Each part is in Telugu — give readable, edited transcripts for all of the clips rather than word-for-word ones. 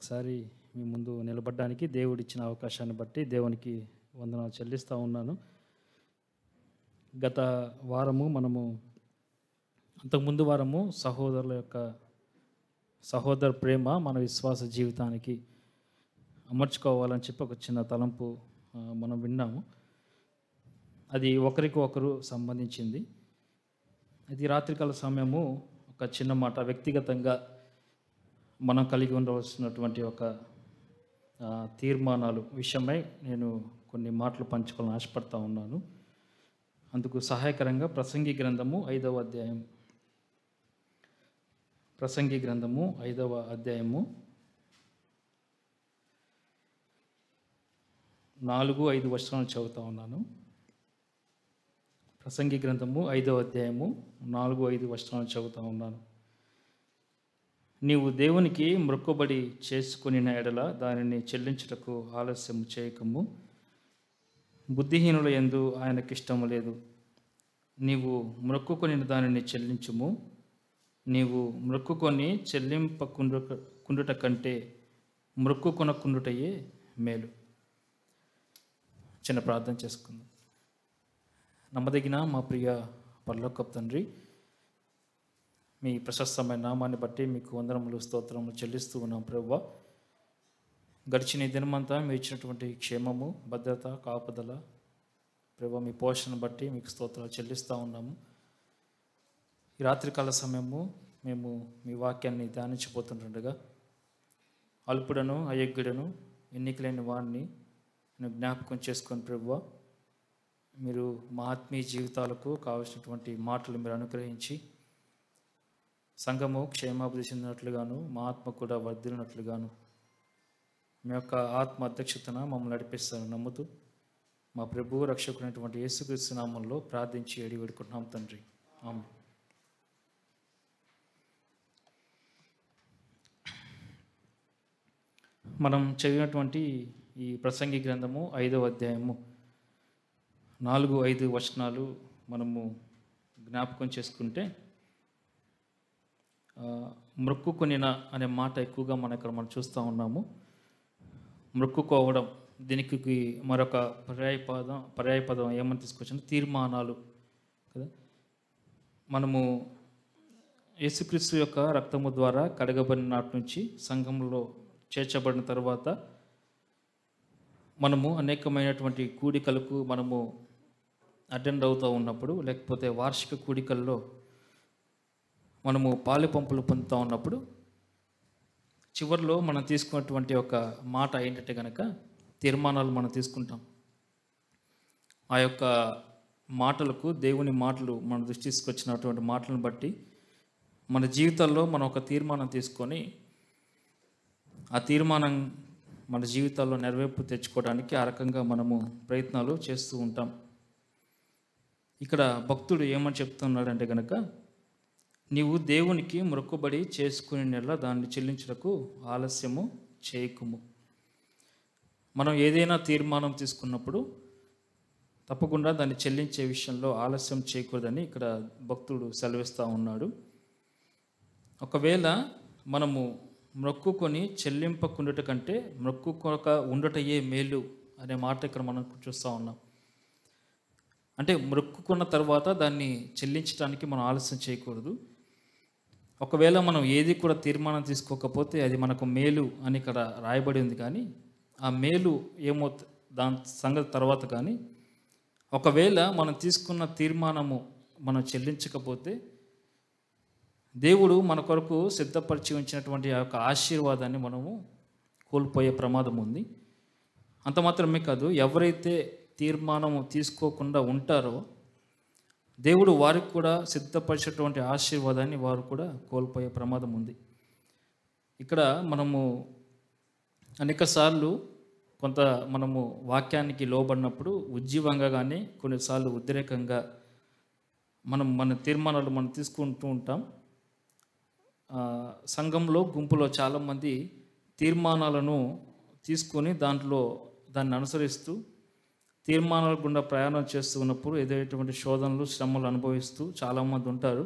ఒకసారి మీ ముందు నిలబడడానికి దేవుడిచ్చిన అవకాశాన్ని బట్టి దేవునికి వందనాలు చెల్లిస్తూ ఉన్నాను. గత వారము మనము అంతకుముందు వారము సహోదరుల యొక్క సహోదర ప్రేమ మన విశ్వాస జీవితానికి అమర్చుకోవాలని చెప్పి ఒక చిన్న తలంపు మనం విన్నాము. అది ఒకరికి ఒకరు సంబంధించింది. అది రాత్రికాల సమయము ఒక చిన్న మాట వ్యక్తిగతంగా మనం కలిగి ఉండవలసినటువంటి ఒక తీర్మానాలు విషయమై నేను కొన్ని మాటలు పంచుకోవాలని ఆశపడతా ఉన్నాను. అందుకు సహాయకరంగా ప్రసంగి గ్రంథము 5వ అధ్యాయం 4-5 వచనాలు చదువుతా ఉన్నాను. ప్రసంగి గ్రంథము 5వ అధ్యాయము 4-5 వచనాలు చదువుతా ఉన్నాను. నీవు దేవునికి మొక్కుబడి చేసుకుని ఎడల దానిని చెల్లించుటకు ఆలస్యం చేయకము. బుద్ధిహీనుల యందు ఆయనకిష్టము లేదు. నీవు మొక్కుకొని దానిని చెల్లించుము. నీవు మొక్కుకొని చెల్లింపకుండుట కంటే మొక్కుకొనకుండుటయే మేలు. చిన్న ప్రార్థన చేసుకుందాం. నమ్మదగిన మా ప్రియ పరలోకపు తండ్రి, మీ ప్రశస్తమైన నామాన్ని బట్టి మీకు వందనములు స్తోత్రములు చెల్లిస్తూ ఉన్నాం ప్రభువా. గడిచిన ఈ దినమంతా మీరు ఇచ్చినటువంటి క్షేమము, భద్రత, కాపుదల ప్రభువా, మీ పోషణ బట్టి మీకు స్తోత్రాలు చెల్లిస్తూ ఉన్నాము. ఈ రాత్రికాల సమయము మేము మీ వాక్యాన్ని ధ్యానించబోతుండగా అల్పుడను అయోగ్యుడను ఎన్నికలేని వాడిని నేను జ్ఞాపకం చేసుకొని ప్రభువా, మీరు మా ఆత్మీయ జీవితాలకు కావలసినటువంటి మాటలు మీరు అనుగ్రహించి సంఘము క్షేమాభివృద్ధి చెందినట్లుగాను మా ఆత్మ కూడా వర్ధిల్లినట్లుగాను మీ యొక్క ఆత్మ అధ్యక్షతన మమ్మల్ని నడిపిస్తాను నమ్ముతూ మా ప్రభువు రక్షకునైనటువంటి యేసుక్రీస్తు నామంలో ప్రార్థించి వేడుకుంటున్నాం తండ్రి, ఆమేన్. మనం చదివినటువంటి ఈ ప్రసంగి గ్రంథము 5వ అధ్యాయము 4-5 వచనాలు మనము జ్ఞాపకం చేసుకుంటే మొక్కుకొనిన అనే మాట ఎక్కువగా మనం చూస్తూ ఉన్నాము. మొక్కుకోవడం, దీనికి మరొక పర్యాయపదం ఏమని తీసుకొచ్చాను, తీర్మానాలు కదా. మనము యేసుక్రీస్తు యొక్క రక్తము ద్వారా కడగబడిన నాటి నుంచి సంఘంలో చేర్చబడిన తర్వాత మనము అనేకమైనటువంటి కూడికలకు మనము అటెండ్ అవుతూ ఉన్నప్పుడు, లేకపోతే వార్షిక కూడికల్లో మనము పాలు పంపులు పొందుతూ ఉన్నప్పుడు చివరిలో మనం తీసుకున్నటువంటి ఒక మాట ఏంటంటే కనుక తీర్మానాలు మనం తీసుకుంటాం. ఆ యొక్క మాటలకు దేవుని మాటలు మన దృష్టి తీసుకొచ్చినటువంటి మాటలను బట్టి మన జీవితాల్లో మనం ఒక తీర్మానం తీసుకొని ఆ తీర్మానం మన జీవితాల్లో నెరవేర్పు తెచ్చుకోవడానికి ఆ రకంగా మనము ప్రయత్నాలు చేస్తూ ఉంటాం. ఇక్కడ భక్తుడు ఏమని చెప్తున్నాడంటే కనుక, నీవు దేవునికి మొక్కుబడి చేసుకునే నెల దాన్ని చెల్లించుటకు ఆలస్యము చేయకుము. మనం ఏదైనా తీర్మానం తీసుకున్నప్పుడు తప్పకుండా దాన్ని చెల్లించే విషయంలో ఆలస్యం చేయకూడదని ఇక్కడ భక్తుడు సెలవిస్తూ ఉన్నాడు. ఒకవేళ మనము మొక్కుకొని చెల్లింపకుండుట కంటే మొక్కుకొక ఉండుటయే మేలు అనే మాట ఇక్కడ మనం చూస్తూ ఉన్నాం. అంటే మొక్కుకున్న తర్వాత దాన్ని చెల్లించడానికి మనం ఆలస్యం చేయకూడదు. ఒకవేళ మనం ఏది కూడా తీర్మానం తీసుకోకపోతే అది మనకు మేలు అని ఇక్కడ రాయబడి ఉంది. కానీ ఆ మేలు ఏమో దాని సంగతి తర్వాత. కానీ ఒకవేళ మనం తీసుకున్న తీర్మానము మనం చెల్లించకపోతే దేవుడు మన కొరకు సిద్ధపరిచి ఉంచినటువంటి ఆ యొక్క ఆశీర్వాదాన్ని మనము కోల్పోయే ప్రమాదం ఉంది. అంత మాత్రమే కాదు, ఎవరైతే తీర్మానము తీసుకోకుండా ఉంటారో దేవుడు వారికి కూడా సిద్ధపరిచేటువంటి ఆశీర్వాదాన్ని వారు కూడా కోల్పోయే ప్రమాదం ఉంది. ఇక్కడ మనము అనేకసార్లు మనము వాక్యానికి లోబడినప్పుడు ఉజ్జీవంగా కానీ కొన్నిసార్లు ఉద్రేకంగా మన తీర్మానాలు మనం తీసుకుంటూ ఉంటాం. సంఘంలో గుంపులో చాలామంది తీర్మానాలను తీసుకొని దాన్ని అనుసరిస్తూ తీర్మానాల గుండా ప్రయాణం చేస్తూ ఉన్నప్పుడు ఏదైనటువంటి శోధనలు, శ్రమలు అనుభవిస్తూ చాలామంది ఉంటారు.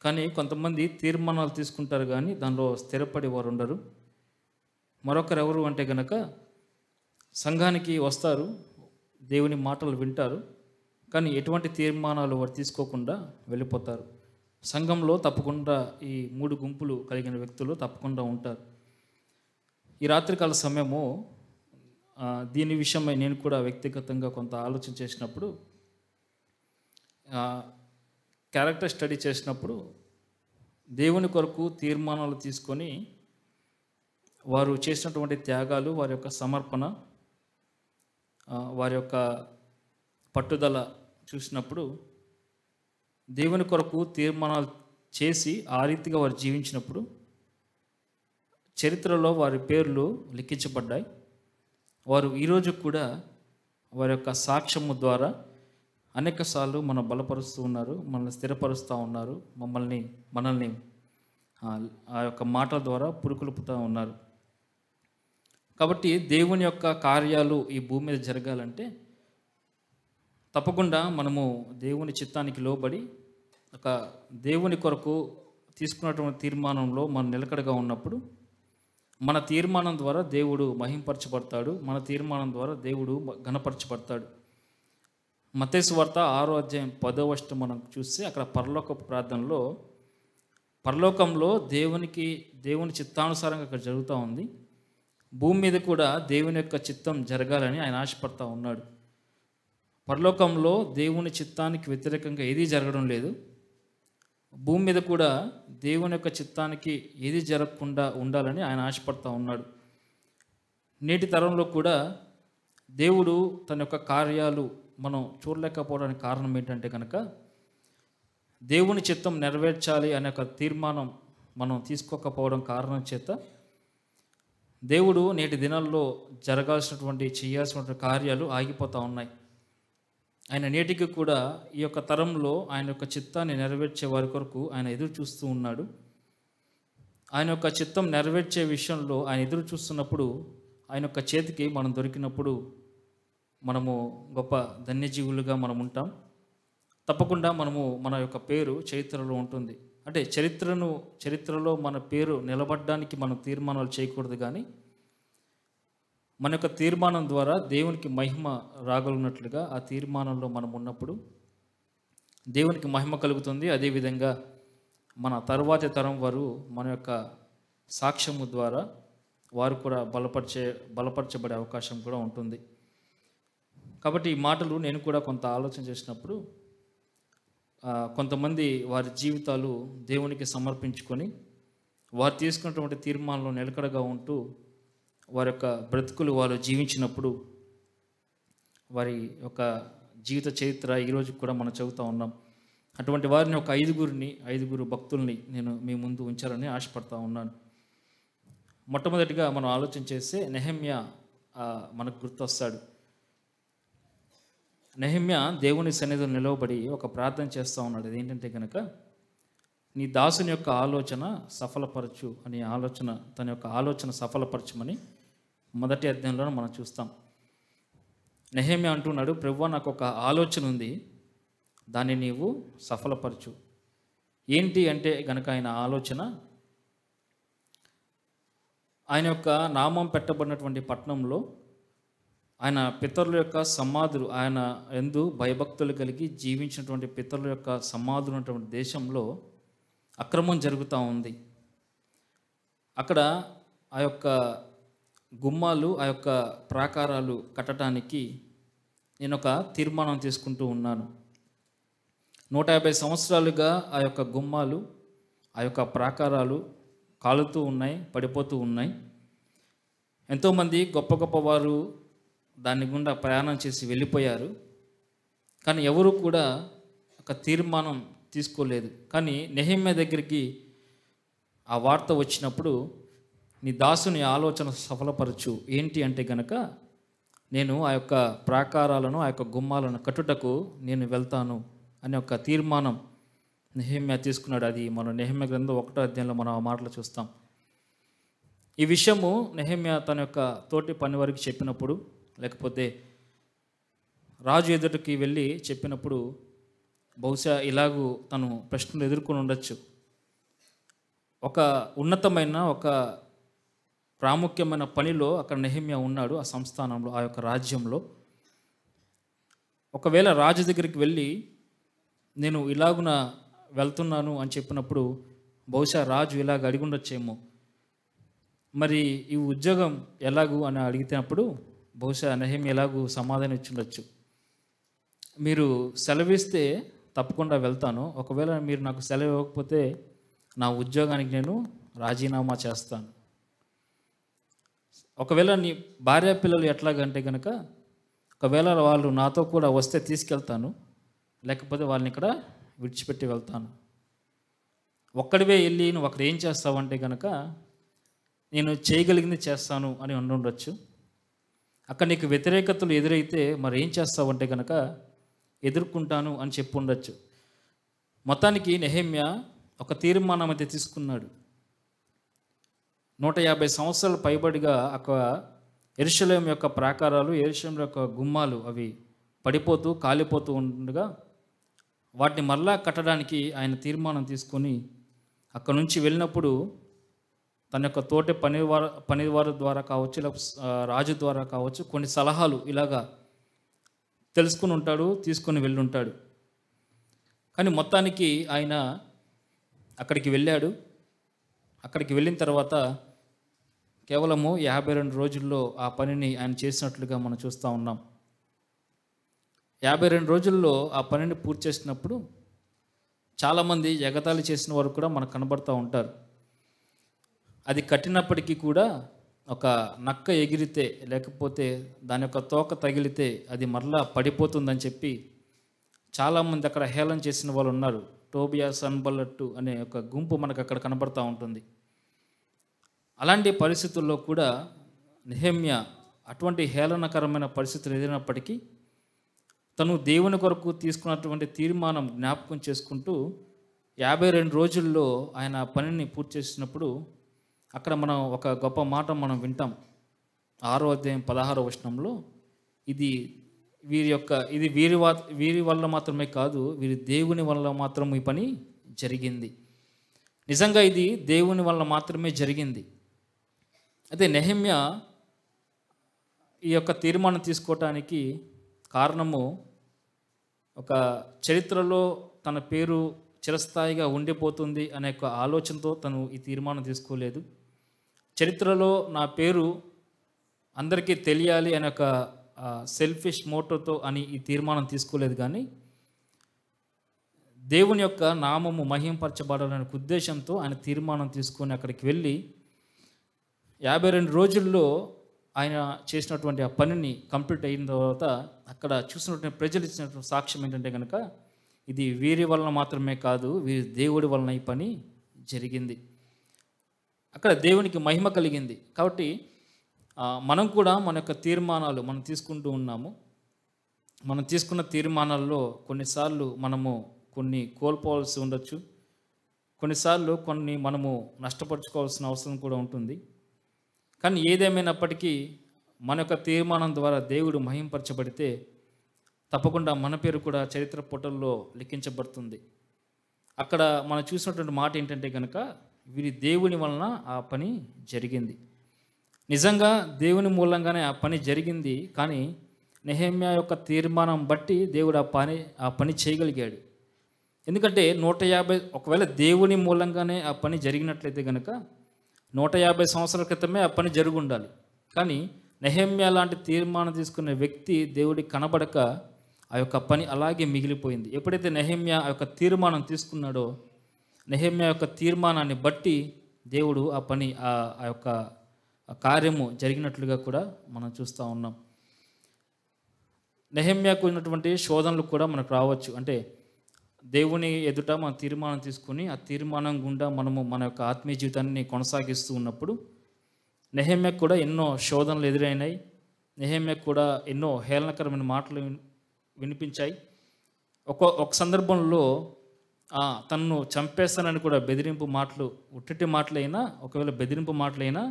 కానీ కొంతమంది తీర్మానాలు తీసుకుంటారు కానీ దానిలో స్థిరపడి వారు ఉండరు. మరొకరు ఎవరు అంటే గనక సంఘానికి వస్తారు, దేవుని మాటలు వింటారు, కానీ ఎటువంటి తీర్మానాలు వారు తీసుకోకుండా వెళ్ళిపోతారు. సంఘంలో తప్పకుండా ఈ 3 గుంపులు కలిగిన వ్యక్తులు తప్పకుండా ఉంటారు. ఈ రాత్రికాల సమయము దీని విషయమై నేను కూడా వ్యక్తిగతంగా కొంత ఆలోచన చేసినప్పుడు, క్యారెక్టర్ స్టడీ చేసినప్పుడు దేవుని కొరకు తీర్మానాలు తీసుకొని వారు చేసినటువంటి త్యాగాలు, వారి యొక్క సమర్పణ, వారి యొక్క పట్టుదల చూసినప్పుడు, దేవుని కొరకు తీర్మానాలు చేసి ఆ రీతిగా వారు జీవించినప్పుడు చరిత్రలో వారి పేర్లు లిఖించబడ్డాయి. వారు ఈరోజు కూడా వారి యొక్క సాక్ష్యము ద్వారా అనేకసార్లు మనం బలపరుస్తూ ఉన్నారు, మనల్ని స్థిరపరుస్తూ ఉన్నారు, మనల్ని ఆ యొక్క మాటల ద్వారా పురుకొల్పుతూ ఉన్నారు. కాబట్టి దేవుని యొక్క కార్యాలు ఈ భూమి మీద జరగాలంటే తప్పకుండా మనము దేవుని చిత్తానికి లోబడి ఒక దేవుని కొరకు తీసుకున్నటువంటి తీర్మానంలో మనం నిలకడగా ఉన్నప్పుడు మన తీర్మానం ద్వారా దేవుడు మహింపరచబడతాడు, మన తీర్మానం ద్వారా దేవుడు ఘనపరచబడతాడు. మత్తయి సువార్త 6వ అధ్యాయం 10వ వచనం మనం చూస్తే అక్కడ పరలోకపు ప్రార్థనలో, పరలోకంలో దేవుని చిత్తానుసారంగా అక్కడ జరుగుతూ ఉంది, భూమి మీద కూడా దేవుని యొక్క చిత్తం జరగాలని ఆయన ఆశపడతా ఉన్నాడు. పరలోకంలో దేవుని చిత్తానికి వ్యతిరేకంగా ఏదీ జరగడం లేదు, భూమి మీద కూడా దేవుని యొక్క చిత్తానికి ఏది జరగకుండా ఉండాలని ఆయన ఆశపడతా ఉన్నాడు. నేటి తరంలో కూడా దేవుడు తన యొక్క కార్యాలు మనం చూడలేకపోవడానికి కారణం ఏంటంటే కనుక దేవుని చిత్తం నెరవేర్చాలి అనే ఒక తీర్మానం మనం తీసుకోకపోవడం కారణం చేత దేవుడు నేటి దినాల్లో జరగాల్సినటువంటి చేయాల్సినటువంటి కార్యాలు ఆగిపోతూ ఉన్నాయి. ఆయన నేటికి కూడా ఈ యొక్క తరంలో ఆయన యొక్క చిత్తాన్ని నెరవేర్చే వారి కొరకు ఆయన ఎదురు చూస్తూ ఉన్నాడు. ఆయన యొక్క చిత్తం నెరవేర్చే విషయంలో ఆయన ఎదురు చూస్తున్నప్పుడు, ఆయన యొక్క చేతికి మనం దొరికినప్పుడు మనము గొప్ప ధన్యజీవులుగా మనం ఉంటాం. తప్పకుండా మన యొక్క పేరు చరిత్రలో ఉంటుంది. అంటే చరిత్రలో మన పేరు నిలబడడానికి మనం తీర్మానాలు చేయకూడదు, కానీ మన యొక్క తీర్మానం ద్వారా దేవునికి మహిమ రాగలిగినట్లుగా ఆ తీర్మానంలో మనం ఉన్నప్పుడు దేవునికి మహిమ కలుగుతుంది. అదేవిధంగా మన తరువాతి తరం వారు మన యొక్క సాక్ష్యము ద్వారా వారు కూడా బలపరచబడే అవకాశం కూడా ఉంటుంది. కాబట్టి ఈ మాటలు నేను కూడా కొంత ఆలోచన చేసినప్పుడు, కొంతమంది వారి జీవితాలు దేవునికి సమర్పించుకొని వారు తీసుకున్నటువంటి తీర్మానంలో నిలకడగా ఉంటూ వారి యొక్క బ్రతుకులు వారు జీవించినప్పుడు వారి యొక్క జీవిత చరిత్ర ఈరోజు కూడా మనం చదువుతూ ఉన్నాం. అటువంటి వారిని ఒక 5 భక్తుల్ని నేను మీ ముందు ఉంచాలని ఆశపడతా ఉన్నాను. మొట్టమొదటిగా మనం ఆలోచన చేస్తే నెహెమ్యా మనకు గుర్తొస్తాడు. నెహెమ్యా దేవుని సన్నిధిలో నిలవబడి ఒక ప్రార్థన చేస్తూ ఉన్నాడు. అదేంటంటే కనుక, నీ దాసుని యొక్క ఆలోచన సఫలపరచు అనే ఆలోచన, తన యొక్క ఆలోచన సఫలపరచమని మొదటి అధ్యాయంలో మనం చూస్తాం. నెహెమ్యా అంటున్నాడు, ప్రభువా నాకు ఒక ఆలోచన ఉంది, దాన్ని నీవు సఫలపరచు. ఏంటి అంటే గనక ఆయన ఆలోచన, ఆయన యొక్క నామం పెట్టబడినటువంటి పట్టణంలో ఆయన పితరుల యొక్క సమాధులు, ఆయన యందు భయభక్తులు కలిగి జీవించినటువంటి పితరుల యొక్క సమాధులు ఉన్నటువంటి దేశంలో అక్రమం జరుగుతూ ఉంది. అక్కడ ఆ యొక్క గుమ్మాలు, ఆ యొక్క ప్రాకారాలు కట్టడానికి నేను ఒక తీర్మానం తీసుకుంటూ ఉన్నాను. 150 సంవత్సరాలుగా ఆ యొక్క గుమ్మాలు, ఆ యొక్క ప్రాకారాలు కాలుతూ ఉన్నాయి, పడిపోతూ ఉన్నాయి. ఎంతోమంది గొప్ప వారు దాని గుండా ప్రయాణం చేసి వెళ్ళిపోయారు, కానీ ఎవరు కూడా ఒక తీర్మానం తీసుకోలేదు. కానీ నెహెమ్యా దగ్గరికి ఆ వార్త వచ్చినప్పుడు, నీ దాసుని ఆలోచన సఫలపరచు. ఏంటి అంటే గనక, నేను ఆ యొక్క ప్రాకారాలను, ఆ యొక్క గుమ్మాలను కట్టుటకు నేను వెళ్తాను అనే ఒక తీర్మానం నెహెమ్యా తీసుకున్నాడు. అది మనం నెహెమ్యా గ్రంథం 1వ అధ్యాయంలో మనం ఆ మాటలు చూస్తాం. ఈ విషయము నెహెమ్యా తన యొక్క తోటి పని వారికి చెప్పినప్పుడు, లేకపోతే రాజు ఎదుటికి వెళ్ళి చెప్పినప్పుడు బహుశా ఇలాగూ తను ప్రశ్నలు ఎదుర్కొని ఉండొచ్చు. ఒక ఉన్నతమైన ఒక ప్రాముఖ్యమైన పనిలో అక్కడ నెహెమ్యా ఉన్నాడు, ఆ సంస్థానంలో, ఆ యొక్క రాజ్యంలో. ఒకవేళ రాజు దగ్గరికి వెళ్ళి నేను ఇలాగున వెళ్తున్నాను అని చెప్పినప్పుడు బహుశా రాజు ఇలాగ అడిగి ఉండొచ్చేమో, మరి ఈ ఉద్యోగం ఎలాగూ అని అడిగినప్పుడు బహుశా నెహెమ్యా ఎలాగూ సమాధానం ఇచ్చి ఉండొచ్చు, మీరు సెలవిస్తే తప్పకుండా వెళ్తాను, ఒకవేళ మీరు నాకు సెలవు ఇవ్వకపోతే నా ఉద్యోగానికి నేను రాజీనామా చేస్తాను. ఒకవేళ నీ భార్య పిల్లలు ఎట్లాగంటే కనుక, ఒకవేళ వాళ్ళు నాతో కూడా వస్తే తీసుకెళ్తాను, లేకపోతే వాళ్ళని ఇక్కడ విడిచిపెట్టి వెళ్తాను. ఒక్కడివే వెళ్ళి నువ్వు అక్కడ ఏం చేస్తావంటే కనుక నేను చేయగలిగింది చేస్తాను అని ఉండొచ్చు. అక్కడ నీకు వ్యతిరేకతలు ఎదురైతే మరి ఏం చేస్తావంటే కనుక ఎదుర్కొంటాను అని చెప్పి ఉండొచ్చు. మొత్తానికి నెహెమ్యా ఒక తీర్మానం అయితే తీసుకున్నాడు. 150 సంవత్సరాలు పైబడిగా అక్కడ యెరూషలేము యొక్క ప్రాకారాలు, యెరూషలేము యొక్క గుమ్మాలు అవి పడిపోతూ కాలిపోతూ ఉండగా వాటిని మరలా కట్టడానికి ఆయన తీర్మానం తీసుకొని అక్కడ నుంచి వెళ్ళినప్పుడు తన యొక్క తోటి పనివారు ద్వారా కావచ్చు, రాజు ద్వారా కావచ్చు, కొన్ని సలహాలు ఇలాగా తెలుసుకుని ఉంటాడు, తీసుకొని వెళ్ళుంటాడు. కానీ మొత్తానికి ఆయన అక్కడికి వెళ్ళాడు. అక్కడికి వెళ్ళిన తర్వాత కేవలము 52 రోజుల్లో ఆ పనిని ఆయన చేసినట్లుగా మనం చూస్తూ ఉన్నాం. 52 రోజుల్లో ఆ పనిని పూర్తి చేసినప్పుడు చాలామంది ఎగతాళి చేసిన వారు కూడా మనకు కనబడుతూ ఉంటారు. అది కట్టినప్పటికీ కూడా ఒక నక్క ఎగిరితే లేకపోతే దాని యొక్క తోక తగిలితే అది మరలా పడిపోతుందని చెప్పి చాలామంది అక్కడ హేళన చేసిన వాళ్ళు ఉన్నారు. టోబియా సన్బల్లట్టు అనే ఒక గుంపు మనకు అక్కడ కనబడుతూ ఉంటుంది. అలాంటి పరిస్థితుల్లో కూడా నెహెమ్యా అటువంటి హేళనకరమైన పరిస్థితులు ఎదిరినప్పటికీ తను దేవుని కొరకు తీసుకున్నటువంటి తీర్మానం జ్ఞాపకం చేసుకుంటూ 52 రోజుల్లో ఆయన పనిని పూర్తి చేసినప్పుడు అక్కడ మనం ఒక గొప్ప మాట మనం వింటాం. 6వ అధ్యాయం 16వ వచనంలో ఇది వీరి వల్ల మాత్రమే కాదు, వీరి దేవుని వల్ల మాత్రం ఈ పని జరిగింది. నిజంగా ఇది దేవుని వల్ల మాత్రమే జరిగింది. అయితే నెహెమ్యా ఈ యొక్క తీర్మానం తీసుకోవటానికి కారణము ఒక చరిత్రలో తన పేరు చిరస్థాయిగా ఉండిపోతుంది అనే ఒక ఆలోచనతో తను ఈ తీర్మానం తీసుకోలేదు. చరిత్రలో నా పేరు అందరికీ తెలియాలి అనే ఒక సెల్ఫిష్ మోటోతో అని ఈ తీర్మానం తీసుకోలేదు. కానీ దేవుని యొక్క నామము మహింపరచబడాలనే ఉద్దేశంతో ఆయన తీర్మానం తీసుకొని అక్కడికి వెళ్ళి 52 రోజుల్లో ఆయన చేసినటువంటి ఆ పనిని కంప్లీట్ అయిన తర్వాత అక్కడ చూసినటువంటి ప్రజలు ఇచ్చినటువంటి సాక్ష్యం ఏంటంటే కనుక ఇది వీరి వలన మాత్రమే కాదు, వీరి దేవుడి వలన ఈ పని జరిగింది. అక్కడ దేవునికి మహిమ కలిగింది. కాబట్టి మనం కూడా మన యొక్క తీర్మానాలు మనం తీసుకుంటూ ఉన్నాము. మనం తీసుకున్న తీర్మానాల్లో కొన్నిసార్లు మనము కొన్ని కోల్పోవాల్సి ఉండొచ్చు, కొన్నిసార్లు కొన్ని మనము నష్టపరుచుకోవాల్సిన అవసరం కూడా ఉంటుంది. కానీ ఏదేమైనప్పటికీ మన యొక్క తీర్మానం ద్వారా దేవుడు మహింపరచబడితే తప్పకుండా మన పేరు కూడా చరిత్ర పుటల్లో లిఖించబడుతుంది. అక్కడ మనం చూసినటువంటి మాట ఏంటంటే కనుక వీరి దేవుని వలన ఆ పని జరిగింది. నిజంగా దేవుని మూలంగానే ఆ పని జరిగింది. కానీ నెహెమ్యా యొక్క తీర్మానం బట్టి దేవుడు ఆ పని చేయగలిగాడు. ఎందుకంటే 150 ఒకవేళ దేవుని మూలంగానే ఆ పని జరిగినట్లయితే కనుక 150 సంవత్సరాల క్రితమే ఆ పని జరిగి ఉండాలి. కానీ నెహెమ్యా లాంటి తీర్మానం తీసుకునే వ్యక్తి దేవుడికి కనబడక ఆ యొక్క పని అలాగే మిగిలిపోయింది. ఎప్పుడైతే నెహెమ్యా ఆ యొక్క తీర్మానం తీసుకున్నాడో నెహెమ్యా యొక్క తీర్మానాన్ని బట్టి దేవుడు ఆ పని ఆ యొక్క కార్యము జరిగినట్లుగా కూడా మనం చూస్తూ ఉన్నాం. నెహెమ్యాకు ఉన్నటువంటి శోధనలు కూడా మనకు రావచ్చు. అంటే దేవుని ఎదుట మనం తీర్మానం తీసుకుని ఆ తీర్మానం గుండా మనము మన యొక్క ఆత్మీయ జీవితాన్ని కొనసాగిస్తూ ఉన్నప్పుడు నెహెమ్యాకు కూడా ఎన్నో శోధనలు ఎదురైనాయి. నెహెమ్యాకు కూడా ఎన్నో హేళనకరమైన మాటలు వినిపించాయి. ఒక సందర్భంలో తనను చంపేస్తానని కూడా బెదిరింపు మాటలు, ఉట్టటి మాటలైనా ఒకవేళ బెదిరింపు మాటలైనా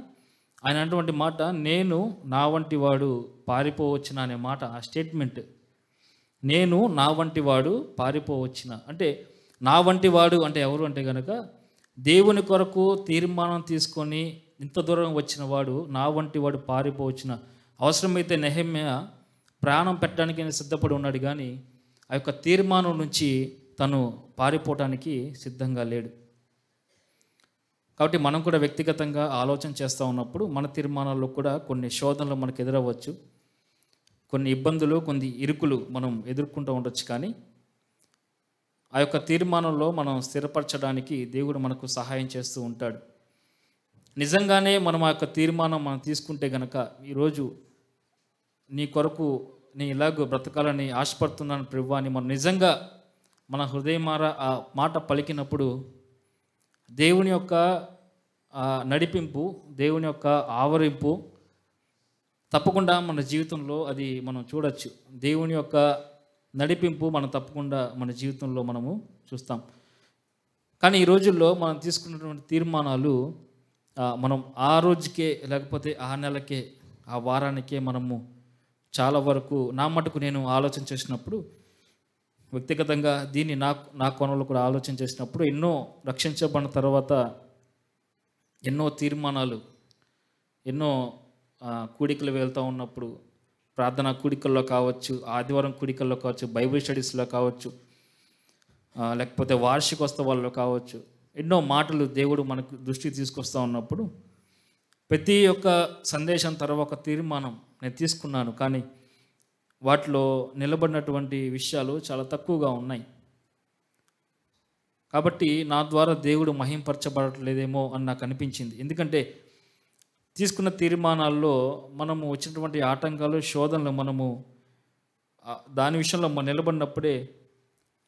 ఆయన అన్నటువంటి మాట నేను నా వంటి వాడు పారిపోవచ్చిన అనే మాట, ఆ స్టేట్మెంట్ నేను నా వంటి వాడు పారిపోవచ్చిన అంటే నా వంటి వాడు అంటే ఎవరు అంటే కనుక దేవుని కొరకు తీర్మానం తీసుకొని ఇంత దూరం వచ్చిన వాడు నా వంటి వాడు పారిపోవచ్చిన, అవసరమైతే నెహెమ్యా ప్రాణం పెట్టడానికి ఆయన సిద్ధపడి ఉన్నాడు, కానీ ఆ యొక్క తీర్మానం నుంచి తను పారిపోవటానికి సిద్ధంగా లేడు. కాబట్టి మనం కూడా వ్యక్తిగతంగా ఆలోచన చేస్తూ ఉన్నప్పుడు మన తీర్మానాల్లో కూడా కొన్ని శోధనలు మనకు ఎదురవ్వచ్చు, కొన్ని ఇబ్బందులు, కొన్ని ఇరుకులు మనం ఎదుర్కొంటూ ఉండొచ్చు. కానీ ఆ యొక్క తీర్మానంలో మనం స్థిరపరచడానికి దేవుడు మనకు సహాయం చేస్తూ ఉంటాడు. నిజంగానే మనం ఆ యొక్క తీర్మానం మనం తీసుకుంటే గనక, ఈరోజు నీ కొరకు నీ ఇలాగ బ్రతకాలని ఆశపడుతున్నాను ప్రభువా అని మనం నిజంగా మన హృదయమారా ఆ మాట పలికినప్పుడు దేవుని యొక్క నడిపింపు, దేవుని యొక్క ఆవరింపు తప్పకుండా మన జీవితంలో అది మనం చూడొచ్చు. దేవుని యొక్క నడిపింపు మనం తప్పకుండా మన జీవితంలో మనము చూస్తాం. కానీ ఈ రోజుల్లో మనం తీసుకున్నటువంటి తీర్మానాలు మనం ఆ రోజుకే, లేకపోతే ఆ నెలకే, ఆ వారానికే మనము చాలా వరకు, నా మటుకు నేను ఆలోచన చేసినప్పుడు, వ్యక్తిగతంగా దీన్ని నా కోణంలో కూడా ఆలోచన చేసినప్పుడు, ఎన్నో రక్షించబడిన తర్వాత ఎన్నో తీర్మానాలు, ఎన్నో కూడికలు వెళ్తూ ఉన్నప్పుడు, ప్రార్థనా కూడికల్లో కావచ్చు, ఆదివారం కూడికల్లో కావచ్చు, బైబిల్ స్టడీస్లో కావచ్చు, లేకపోతే వార్షికోత్సవాల్లో కావచ్చు, ఎన్నో మాటలు దేవుడు మనకు దృష్టికి తీసుకొస్తూ ఉన్నప్పుడు ప్రతి ఒక్క సందేశం తర్వాత ఒక తీర్మానం నేను తీసుకున్నాను, కానీ వాటిలో నిలబడినటువంటి విషయాలు చాలా తక్కువగా ఉన్నాయి. కాబట్టి నా ద్వారా దేవుడు మహింపరచబడట్లేదేమో అని నాకు అనిపించింది. ఎందుకంటే తీసుకున్న తీర్మానాల్లో మనము వచ్చినటువంటి ఆటంకాలు, శోధనలు, మనము దాని విషయంలో మనం నిలబడినప్పుడే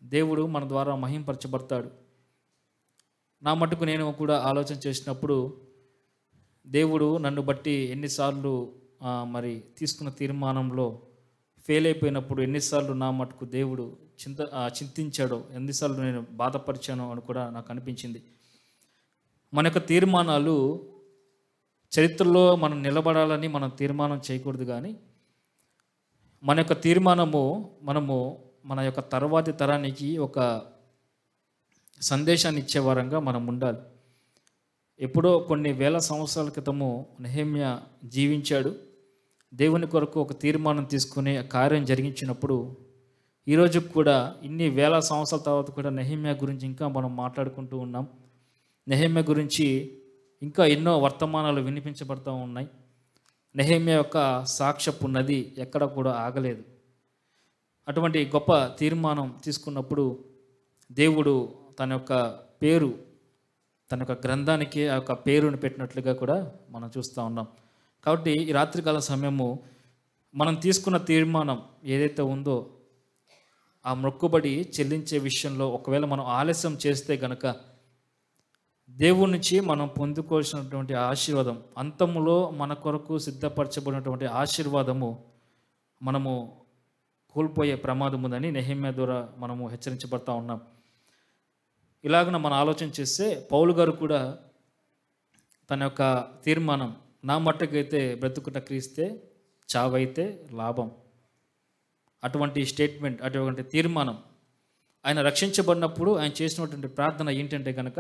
దేవుడు మన ద్వారా మహింపరచబడతాడు. నా మటుకు నేను కూడా ఆలోచన చేసినప్పుడు, దేవుడు నన్ను బట్టి ఎన్నిసార్లు మరి తీసుకున్న తీర్మానంలో ఫెయిల్ అయిపోయినప్పుడు ఎన్నిసార్లు నా మటుకు దేవుడు చింతించాడో, ఎన్నిసార్లు నేను బాధపరిచానో అని కూడా నాకు అనిపించింది. మన యొక్క తీర్మానాలు చరిత్రలో మనం నిలబడాలని మనం తీర్మానం చేయకూడదు, కానీ మన యొక్క తీర్మానము మనము మన యొక్క తర్వాతి తరానికి ఒక సందేశాన్ని ఇచ్చే వారంగా మనం ఉండాలి. ఎప్పుడో కొన్ని వేల సంవత్సరాల క్రితము నెహెమ్యా జీవించాడు. దేవుని కొరకు ఒక తీర్మానం తీసుకుని కార్యం జరిగించినప్పుడు ఈరోజు కూడా ఇన్ని వేల సంవత్సరాల తర్వాత కూడా నెహెమ్యా గురించి ఇంకా మనం మాట్లాడుకుంటూ ఉన్నాం. నెహెమ్యా గురించి ఇంకా ఎన్నో వర్తమానాలు వినిపించబడుతూ ఉన్నాయి. నెహెమ్యా యొక్క సాక్ష్యపు నది ఎక్కడ కూడా ఆగలేదు. అటువంటి గొప్ప తీర్మానం తీసుకున్నప్పుడు దేవుడు తన యొక్క పేరు, తన యొక్క గ్రంథానికి ఆ యొక్క పేరుని పెట్టినట్లుగా కూడా మనం చూస్తూ ఉన్నాం. కాబట్టి ఈ రాత్రికాల సమయము మనం తీసుకున్న తీర్మానం ఏదైతే ఉందో ఆ మొక్కుబడి చెల్లించే విషయంలో ఒకవేళ మనం ఆలస్యం చేస్తే గనక దేవుడి నుంచి మనం పొందుకోవాల్సినటువంటి ఆశీర్వాదం, అంతములో మన కొరకు సిద్ధపరచబడినటువంటి ఆశీర్వాదము మనము కోల్పోయే ప్రమాదం ఉందని నెహెమ్యా ద్వారా మనము హెచ్చరించబడతా ఉన్నాం. ఇలాగన మనం ఆలోచన చేస్తే పౌలు గారు కూడా తన యొక్క తీర్మానం, నా మట్టుకైతే బ్రతుకుట క్రీస్తే, చావైతే లాభం, అటువంటి స్టేట్మెంట్, అటువంటి తీర్మానం, ఆయన రక్షించబడినప్పుడు ఆయన చేసినటువంటి ప్రార్థన ఏంటంటే కనుక,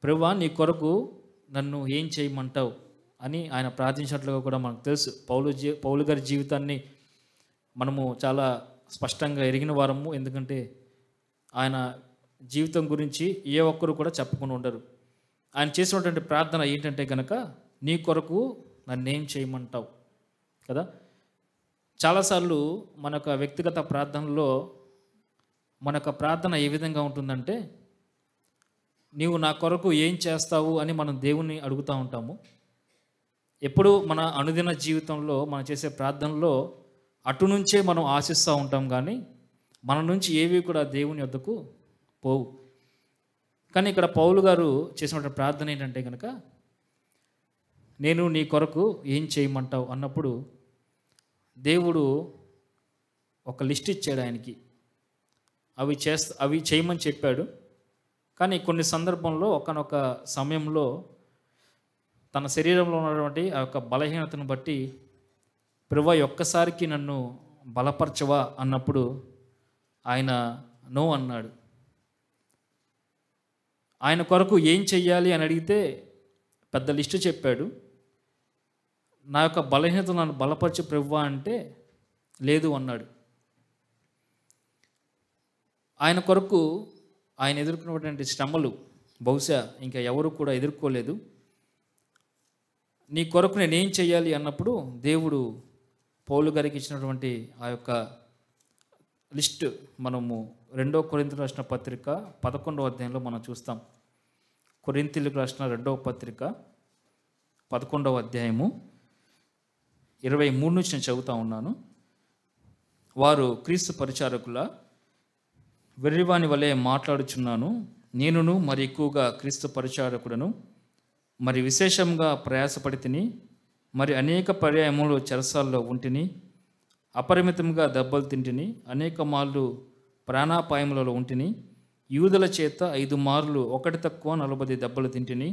ప్రభువా నీ కొరకు నన్ను ఏం చేయమంటావు అని ఆయన ప్రార్థించినట్లుగా కూడా మనకు తెలుసు. పౌలు గారి జీవితాన్ని మనము చాలా స్పష్టంగా ఎరిగిన వారము. ఎందుకంటే ఆయన జీవితం గురించి ఏ ఒక్కరు కూడా చెప్పకుండా ఉండరు. ఆయన చేసినటువంటి ప్రార్థన ఏంటంటే కనుక, నీ కొరకు నన్నేం చేయమంటావు కదా. చాలాసార్లు మన యొక్క వ్యక్తిగత ప్రార్థనలో మన యొక్క ప్రార్థన ఏ విధంగా ఉంటుందంటే, నీవు నా కొరకు ఏం చేస్తావు అని మనం దేవుణ్ణి అడుగుతూ ఉంటాము. ఎప్పుడు మన అనుదిన జీవితంలో మనం చేసే ప్రార్థనలో అటు నుంచే మనం ఆశిస్తూ ఉంటాం, కానీ మన నుంచి ఏవి కూడా దేవుని వద్దకు పోవు. కానీ ఇక్కడ పౌలు గారు చేసినటువంటి ప్రార్థన ఏంటంటే కనుక, నేను నీ కొరకు ఏం చేయమంటావు అన్నప్పుడు దేవుడు ఒక లిస్ట్ ఇచ్చాడు ఆయనకి. అవి చేయమని చెప్పాడు. కానీ కొన్ని సందర్భంలో ఒకానొక సమయంలో తన శరీరంలో ఉన్నటువంటి ఆ యొక్క బలహీనతను బట్టి, ప్రభువా ఒక్కసారికి నన్ను బలపరచవా అన్నప్పుడు ఆయన నో అన్నాడు. ఆయన కొరకు ఏం చెయ్యాలి అని అడిగితే పెద్ద లిస్టు చెప్పాడు. నా యొక్క బలహీనత నన్ను బలపరచు ప్రభువా అంటే లేదు అన్నాడు. ఆయన కొరకు ఆయన ఎదుర్కొన్నటువంటి శ్రమలు బహుశా ఇంకా ఎవరు కూడా ఎదుర్కోలేదు. నీ కొరకు నేనేం చేయాలి అన్నప్పుడు దేవుడు పౌలు గారికి ఇచ్చినటువంటి ఆ యొక్క లిస్ట్ మనము 2 కొరింథీయులకు రాసిన పత్రిక 11వ అధ్యాయంలో మనం చూస్తాం. కొరింథీయులకు రాసిన 2వ పత్రిక 11వ అధ్యాయము 23 నుంచి నేను చదువుతా ఉన్నాను. వారు క్రీస్తు పరిచారకుల వెర్రివాని వలె మాట్లాడుచున్నాను, నేనును మరి ఎక్కువగా క్రీస్తు పరిచారకుడను, మరి విశేషంగా ప్రయాసపడి తిని, మరి అనేక పర్యాయములు చెరసాల్లో ఉంటిని, అపరిమితంగా దెబ్బలు తింటిని, అనేక మార్లు ప్రాణాపాయములలో ఉంటిని, యూదుల చేత 5 మార్లు ఒకటి తక్కువ 40 దెబ్బలు తింటిని,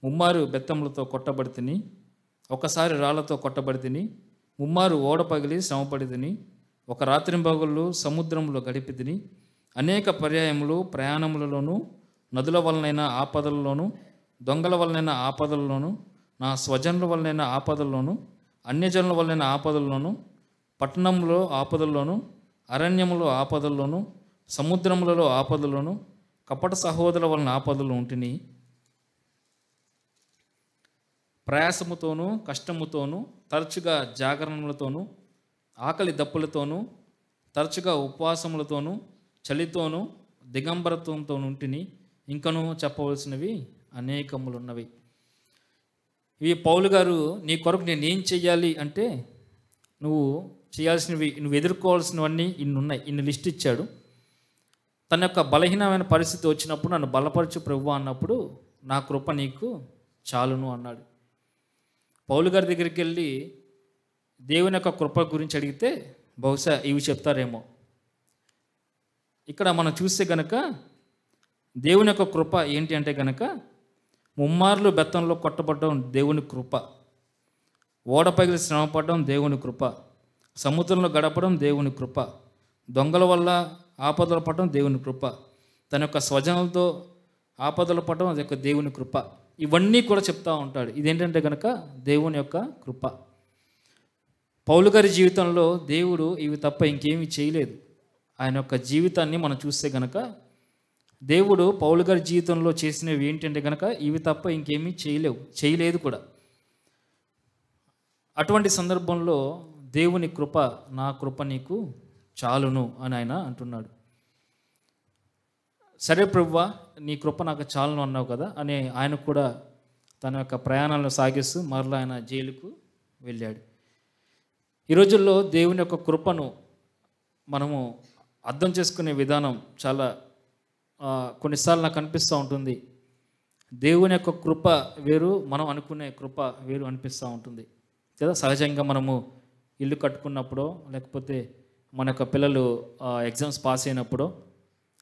3 మారు బెత్తములతో కొట్టబడి తిని, ఒకసారి రాళ్లతో కొట్టబడి తిని, 3 మారు ఓడ పగిలి శ్రమపడి తిని, ఒక రాత్రింబగళ్ళు సముద్రంలో గడిపి తిని, అనేక పర్యాయములు ప్రయాణములలోనూ, నదుల వలనైన ఆపదలలోనూ, దొంగల వలనైన ఆపదల్లోనూ, నా స్వజనుల వలనైన ఆపదల్లోనూ, అన్యజనుల వలనైన ఆపదల్లోనూ, పట్టణంలో ఆపదల్లోనూ, అరణ్యములో ఆపదల్లోనూ, సముద్రములలో ఆపదల్లోనూ, కపట సహోదరుల వలన ఆపదలు ఉంటిని. ప్రయాసముతోనూ కష్టముతోనూ, తరచుగా జాగరణములతోనూ, ఆకలి దప్పులతోనూ, తరచుగా ఉపవాసములతోనూ, చలితోనూ, దిగంబరత్వంతో ఉంటిని. ఇంకనూ చెప్పవలసినవి అనేకములున్నవి. ఇవి పౌలు గారు నీ కొరకు నేను ఏం చెయ్యాలి అంటే, నువ్వు చేయాల్సినవి, నువ్వు ఎదుర్కోవాల్సినవన్నీ ఇన్ని ఉన్నాయి, ఇన్ని లిస్ట్ ఇచ్చాడు. తన యొక్క బలహీనమైన పరిస్థితి వచ్చినప్పుడు నన్ను బలపరచు ప్రభువా అన్నప్పుడు నా కృప నీకు చాలును అన్నాడు. పౌలు గారి దగ్గరికి వెళ్ళి దేవుని యొక్క కృప గురించి అడిగితే బహుశా ఇవి చెప్తారేమో. ఇక్కడ మనం చూస్తే గనక దేవుని యొక్క కృప ఏంటి అంటే గనక, 3 మార్లు బెత్తంలో కొట్టబడడం దేవుని కృప, ఓడ పగిలి శ్రమపడడం దేవుని కృప, సముద్రంలో గడపడం దేవుని కృప, దొంగల వల్ల ఆపదలు పడడం దేవుని కృప, తన యొక్క స్వజనులతో ఆపదలు పడడం అది యొక్క దేవుని కృప. ఇవన్నీ కూడా చెప్తూ ఉంటాడు. ఇదేంటంటే కనుక దేవుని యొక్క కృప. పౌలు గారి జీవితంలో దేవుడు ఇవి తప్ప ఇంకేమీ చేయలేదు. ఆయన యొక్క జీవితాన్ని మనం చూస్తే కనుక దేవుడు పౌలు గారి జీవితంలో చేసినవి ఏంటంటే కనుక ఇవి తప్ప ఇంకేమీ చేయలేదు కూడా. అటువంటి సందర్భంలో దేవుని కృప, నా కృప నీకు చాలును అని ఆయన అంటున్నాడు. సరే ప్రభువా నీ కృప నాకు చాలును అన్నావు కదా అని ఆయన కూడా తన యొక్క ప్రయాణాలను సాగిస్తూ మరలా ఆయన జైలుకు వెళ్ళాడు. ఈ రోజుల్లో దేవుని యొక్క కృపను మనము అర్థం చేసుకునే విధానం చాలా కొన్నిసార్లు నాకు అనిపిస్తూ ఉంటుంది. దేవుని యొక్క కృప వేరు, మనం అనుకునే కృప వేరు అనిపిస్తూ ఉంటుంది కదా. సహజంగా మనము ఇల్లు కట్టుకున్నప్పుడు, లేకపోతే మన యొక్క పిల్లలు ఎగ్జామ్స్ పాస్ అయినప్పుడు,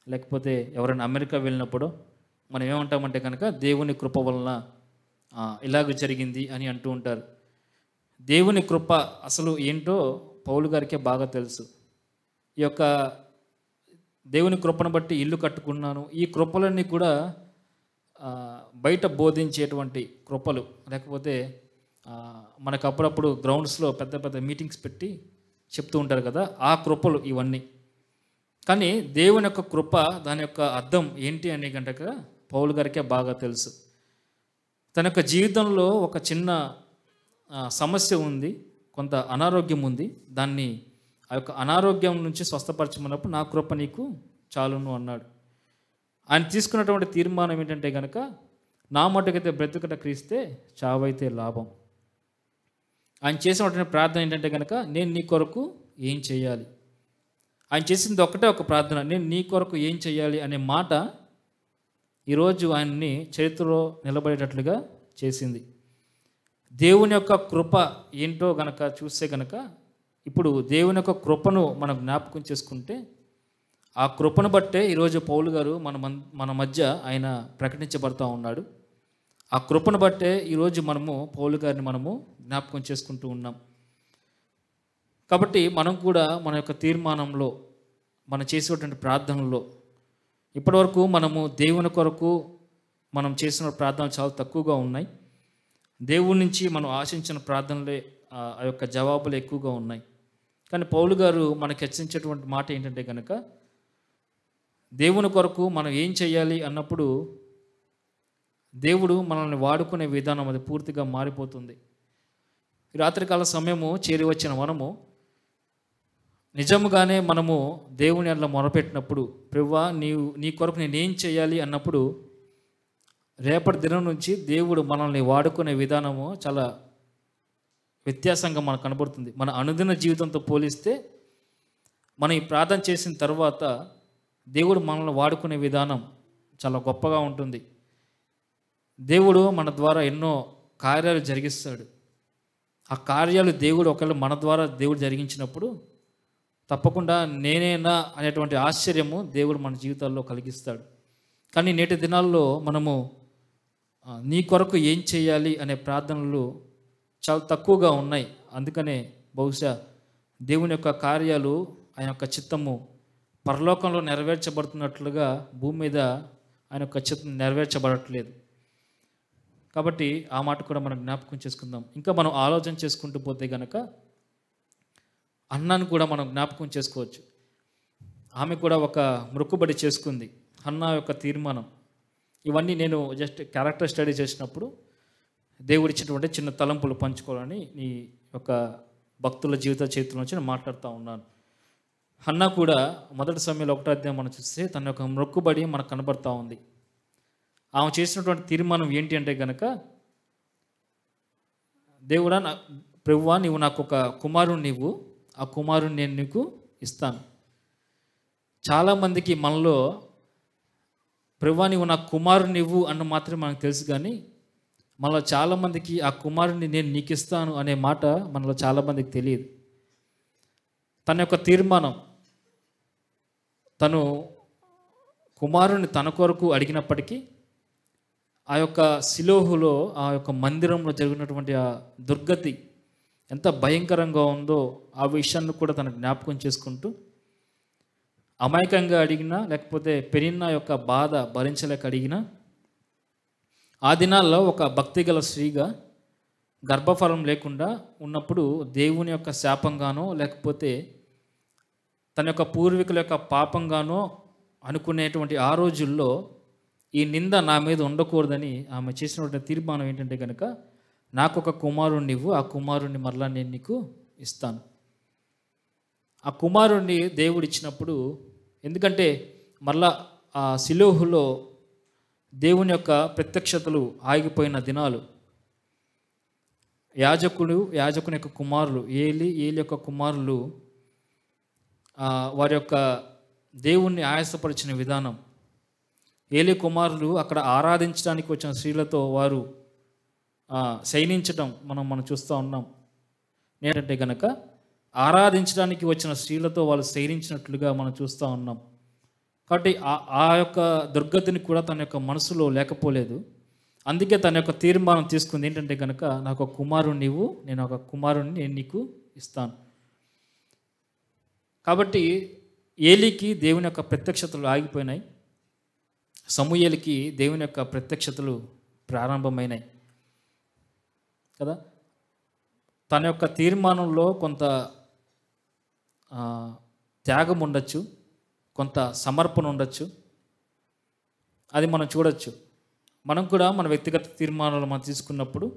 లేకపోతే ఎవరైనా అమెరికా వెళ్ళినప్పుడు మనం ఏమంటామంటే కనుక దేవుని కృప వలన ఇలాగ జరిగింది అని అంటూ ఉంటారు. దేవుని కృప అసలు ఏంటో పౌలు గారికే బాగా తెలుసు. ఈ యొక్క దేవుని కృపను బట్టి ఇల్లు కట్టుకున్నాను, ఈ కృపలన్నీ కూడా బయట బోధించేటువంటి కృపలు, లేకపోతే మనకు అప్పుడప్పుడు గ్రౌండ్స్లో పెద్ద పెద్ద మీటింగ్స్ పెట్టి చెప్తూ ఉంటారు కదా, ఆ కృపలు ఇవన్నీ. కానీ దేవుని యొక్క కృప, దాని యొక్క అర్థం ఏంటి అనే గంటక పౌలు గారికే బాగా తెలుసు. తన యొక్క జీవితంలో ఒక చిన్న సమస్య ఉంది, కొంత అనారోగ్యం ఉంది. దాన్ని ఆ యొక్క అనారోగ్యం నుంచి స్వస్థపరచమన్నప్పుడు నా కృప నీకు చాలును అన్నాడు. ఆయన తీసుకున్నటువంటి తీర్మానం ఏంటంటే కనుక, నా మటుకైతే బ్రతుకట క్రీస్తే, చావైతే లాభం. ఆయన చేసినటువంటి ప్రార్థన ఏంటంటే కనుక, నేను నీ కొరకు ఏం చేయాలి. ఆయన చేసింది ఒకటే ఒక ప్రార్థన, నేను నీ కొరకు ఏం చేయాలి అనే మాట ఈరోజు ఆయన్ని చరిత్రలో నిలబడేటట్లుగా చేసింది. దేవుని యొక్క కృప ఏంటో గనక చూస్తే గనక, ఇప్పుడు దేవుని యొక్క కృపను మనం జ్ఞాపకం చేసుకుంటే, ఆ కృపను బట్టే ఈరోజు పౌలు గారు మన మధ్య ఆయన ప్రకటించబడుతూ ఉన్నాడు. ఆ కృపను బట్టే ఈరోజు మనము పౌలు గారిని మనము జ్ఞాపకం చేసుకుంటూ ఉన్నాం. కాబట్టి మనం కూడా మన యొక్క తీర్మానంలో, మనం చేసేటువంటి ప్రార్థనలో, ఇప్పటివరకు మనము దేవుని కొరకు మనం చేసిన ప్రార్థనలు చాలా తక్కువగా ఉన్నాయి. దేవుడి నుంచి మనం ఆశించిన ప్రార్థనలే ఆ యొక్క జవాబులు ఎక్కువగా ఉన్నాయి. కానీ పౌలు గారు మనకు హెచ్చరించేటువంటి మాట ఏంటంటే కనుక, దేవుని కొరకు మనం ఏం చేయాలి అన్నప్పుడు దేవుడు మనల్ని వాడుకునే విధానం అది పూర్తిగా మారిపోతుంది. ఈ రాత్రికాల సమయము చేరి వచ్చిన మనము నిజముగానే మనము దేవుని అట్లా మొరపెట్టినప్పుడు, ప్రభువా నీ కొరకు నేనేం చేయాలి అన్నప్పుడు రేపటి దినం నుంచి దేవుడు మనల్ని వాడుకునే విధానము చాలా వ్యత్యాసంగా మనకు కనబడుతుంది. మన అనుదిన జీవితంతో పోలిస్తే మనం ఈ ప్రార్థన చేసిన తర్వాత దేవుడు మనల్ని వాడుకునే విధానం చాలా గొప్పగా ఉంటుంది. దేవుడు మన ద్వారా ఎన్నో కార్యాలు జరిగిస్తాడు. ఆ కార్యాలు దేవుడు ఒకవేళ మన ద్వారా దేవుడు జరిగించినప్పుడు తప్పకుండా నేనేనా అనేటువంటి ఆశ్చర్యము దేవుడు మన జీవితాల్లో కలిగిస్తాడు. కానీ నేటి దినాల్లో మనము నీ కొరకు ఏం చేయాలి అనే ప్రార్థనలు చాలా తక్కువగా ఉన్నాయి. అందుకనే బహుశా దేవుని యొక్క కార్యాలు, ఆయన యొక్క చిత్తము పరలోకంలో నెరవేర్చబడుతున్నట్లుగా భూమి మీద ఆయన యొక్క చిత్తం నెరవేర్చబడట్లేదు. కాబట్టి ఆ మాట కూడా మనం జ్ఞాపకం చేసుకుందాం. ఇంకా మనం ఆలోచన చేసుకుంటూ పోతే కనుక హన్నాను కూడా మనం జ్ఞాపకం చేసుకోవచ్చు. ఆమె కూడా ఒక మొక్కుబడి చేసుకుంది. హన్నా యొక్క తీర్మానం, ఇవన్నీ నేను జస్ట్ క్యారెక్టర్ స్టడీ చేసినప్పుడు దేవుడిచ్చినటువంటి చిన్న తలంపులు పంచుకోవాలని ఈ యొక్క భక్తుల జీవిత చరిత్ర నుంచి నేను మాట్లాడుతూ ఉన్నాను. హన్నా కూడా మొదటి సమయంలో 1వ అధ్యాయం మనం చూస్తే తన యొక్క మొక్కుబడి మనకు కనబడతా ఉంది. ఆమె చేసినటువంటి తీర్మానం ఏంటి అంటే కనుక, దేవుడా ప్రభువా నీవు నాకు ఒక కుమారుని ఇవ్వు, ఆ కుమారుని నేను నీకు ఇస్తాను. చాలామందికి మనలో ప్రభువా నీవు నాకు కుమారుని ఇవ్వు అన్న మాత్రమే మనకు తెలుసు, కానీ మనలో చాలామందికి ఆ కుమారుని నేను నీకు ఇస్తాను అనే మాట మనలో చాలామందికి తెలియదు. తన యొక్క తీర్మానం, తను కుమారుని తన కొరకు అడిగినప్పటికీ ఆ యొక్క శిలోహులో, ఆ యొక్క మందిరంలో జరిగినటువంటి ఆ దుర్గతి ఎంత భయంకరంగా ఉందో ఆ విషయాన్ని కూడా తన జ్ఞాపకం చేసుకుంటూ, అమాయకంగా అడిగినా లేకపోతే పెరిన్న యొక్క బాధ భరించలేక అడిగినా, ఆ దినాల్లో ఒక భక్తిగల స్త్రీగా గర్భఫలం లేకుండా ఉన్నప్పుడు దేవుని యొక్క శాపంగానో లేకపోతే తన యొక్క పూర్వీకుల యొక్క పాపంగానో అనుకునేటువంటి ఆ రోజుల్లో ఈ నింద నా మీద ఉండకూడదని ఆమె చేసినటువంటి తీర్మానం ఏంటంటే కనుక, నాకు ఒక కుమారుణ్ణి ఇవ్వు, ఆ కుమారుణ్ణి మరలా నేను నీకు ఇస్తాను. ఆ కుమారుణ్ణి దేవుడు ఇచ్చినప్పుడు, ఎందుకంటే మరలా ఆ శిలోహులో దేవుని యొక్క ప్రత్యక్షతలు ఆగిపోయిన దినాలు, యాజకుని యొక్క కుమారులు ఏలి యొక్క కుమారులు వారి యొక్క దేవుణ్ణి ఆయాసపరిచిన విధానం, ఏలి కుమారులు అక్కడ ఆరాధించడానికి వచ్చిన స్త్రీలతో వారు శయనించడం మనం చూస్తూ ఉన్నాం. ఏంటంటే కనుక ఆరాధించడానికి వచ్చిన స్త్రీలతో వాళ్ళు శయనించినట్లుగా మనం చూస్తూ ఉన్నాం. కాబట్టి ఆ యొక్క దుర్గతిని కూడా తన యొక్క మనసులో లేకపోలేదు. అందుకే తన యొక్క తీర్మానం తీసుకుంది ఏంటంటే కనుక, నాకు ఒక కుమారుణ్ణి ఇవ్వు, నేను ఒక కుమారుణ్ణి నేను నీకు ఇస్తాను. కాబట్టి ఏలీకి దేవుని యొక్క ప్రత్యక్షతలు ఆగిపోయినాయి, సమూయేలుకి దేవుని యొక్క ప్రత్యక్షతలు ప్రారంభమైనాయి కదా. తన యొక్క తీర్మానంలో కొంత త్యాగం ఉండొచ్చు, కొంత సమర్పణ ఉండొచ్చు, అది మనం చూడొచ్చు. మనం కూడా మన వ్యక్తిగత తీర్మానాలు మనం తీసుకున్నప్పుడు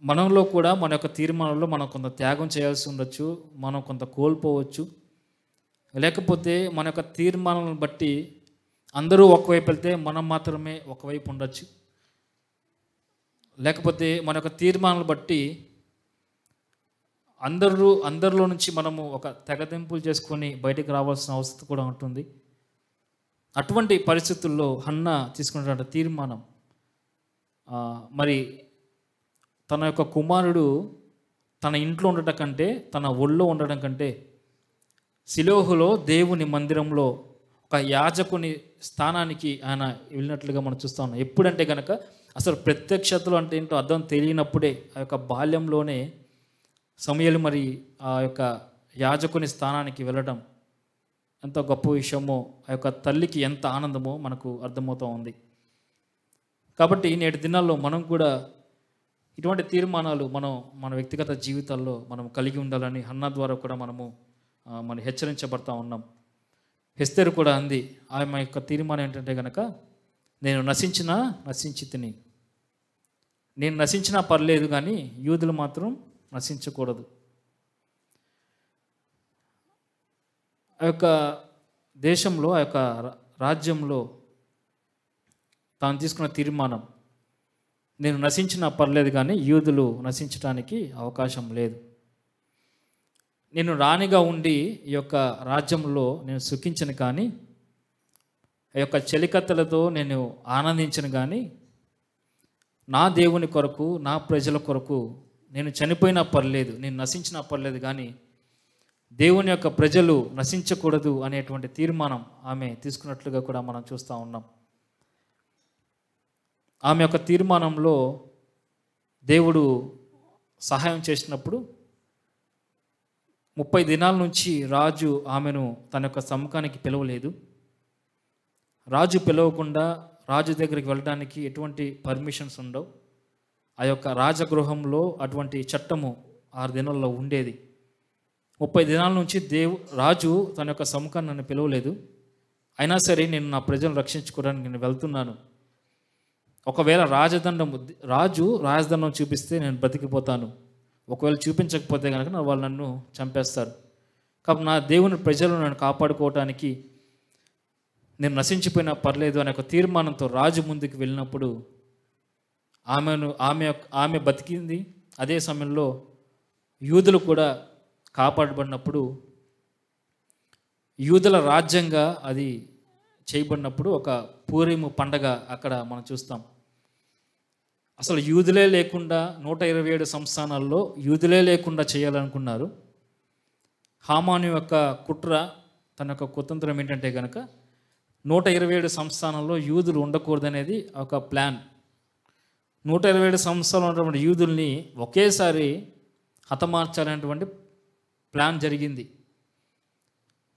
మనలో కూడా మన యొక్క తీర్మానంలో మనం కొంత త్యాగం చేయాల్సి ఉండొచ్చు, మనం కొంత కోల్పోవచ్చు. లేకపోతే మన యొక్క తీర్మానాలను బట్టి అందరూ ఒకవైపు వెళ్తే మనం మాత్రమే ఒకవైపు ఉండొచ్చు. లేకపోతే మన యొక్క తీర్మానాలను బట్టి అందరిలో నుంచి మనము ఒక తెగదెంపులు చేసుకొని బయటకు రావాల్సిన అవసరం కూడా ఉంటుంది. అటువంటి పరిస్థితుల్లో హన్నా తీసుకున్నటువంటి తీర్మానం, మరి తన యొక్క కుమారుడు తన ఇంట్లో ఉండటం కంటే, తన ఒళ్ళో ఉండడం కంటే, శిలోహులో దేవుని మందిరంలో ఒక యాజకుని స్థానానికి ఆయన వెళ్ళినట్లుగా మనం చూస్తూ ఉన్నాం. ఎప్పుడంటే కనుక అసలు ప్రత్యక్షతలు అంటే ఏంటో అర్థం తెలియనప్పుడే, ఆ యొక్క బాల్యంలోనే సమూయేలు మరి ఆ యొక్క యాజకుని స్థానానికి వెళ్ళడం ఎంత గొప్ప విషయమో, ఆ యొక్క తల్లికి ఎంత ఆనందమో మనకు అర్థమవుతూ ఉంది. కాబట్టి నేటి దినాల్లో మనం కూడా ఇటువంటి తీర్మానాలు మన వ్యక్తిగత జీవితాల్లో మనం కలిగి ఉండాలని హన్నా ద్వారా కూడా మనం హెచ్చరించబడతా ఉన్నాం. ఎస్తేరు కూడా అంది, ఆమె యొక్క తీర్మానం ఏంటంటే కనుక, నేను నశించి తిని, నేను నశించినా పర్లేదు కానీ యూదులు మాత్రం నశించకూడదు. ఆ యొక్క దేశంలో, ఆ యొక్క రాజ్యంలో తాను తీసుకున్న తీర్మానం, నేను నశించినా పర్లేదు కానీ యూదులు నశించడానికి అవకాశం లేదు. నేను రాణిగా ఉండి ఈ యొక్క రాజ్యంలో నేను సుఖించను కానీ, ఆ యొక్క చెలికత్తెలతో నేను ఆనందించను కానీ, నా దేవుని కొరకు, నా ప్రజల కొరకు నేను చనిపోయినా పర్లేదు, నేను నశించినా పర్లేదు కానీ దేవుని యొక్క ప్రజలు నశించకూడదు అనేటువంటి తీర్మానం ఆమె తీసుకున్నట్లుగా కూడా మనం చూస్తూ ఉన్నాం. ఆమె యొక్క తీర్మానంలో దేవుడు సహాయం చేసినప్పుడు 30 దినాల నుంచి రాజు ఆమెను తన యొక్క సముఖానికి పిలవలేదు. రాజు పిలవకుండా రాజు దగ్గరికి వెళ్ళడానికి ఎటువంటి పర్మిషన్స్ ఉండవు. ఆ యొక్క రాజగృహంలో అటువంటి చట్టము 6 దినాల్లో ఉండేది. 30 దినాల నుంచి రాజు తన యొక్క సముఖాన్ని నన్ను పిలవలేదు, అయినా సరే నేను నా ప్రజలను రక్షించుకోవడానికి నేను వెళ్తున్నాను. ఒకవేళ రాజు రాజదండం చూపిస్తే నేను బ్రతికిపోతాను, ఒకవేళ చూపించకపోతే కనుక వాళ్ళు నన్ను చంపేస్తారు. కాబట్టి నా దేవుని ప్రజలను నన్ను కాపాడుకోవటానికి నేను నశించిపోయినా పర్లేదు అనే ఒక తీర్మానంతో రాజు ముందుకు వెళ్ళినప్పుడు ఆమె బతికింది. అదే సమయంలో యూదులు కూడా కాపాడబడినప్పుడు, యూదుల రాజ్యంగా అది చేయబడినప్పుడు ఒక పూరీము పండగ అక్కడ మనం చూస్తాం. అసలు యూదులే లేకుండా 127 సంస్థానాల్లో యూదులే లేకుండా చేయాలనుకున్నారు. హామాను యొక్క కుట్ర, తన యొక్క కుతంత్రం ఏంటంటే కనుక 127 సంస్థానాల్లో యూదులు ఉండకూడదనేది ఒక ప్లాన్. 127 సంస్థలు ఉన్నటువంటి యూదుల్ని ఒకేసారి హతమార్చాలనేటువంటి ప్లాన్ జరిగింది.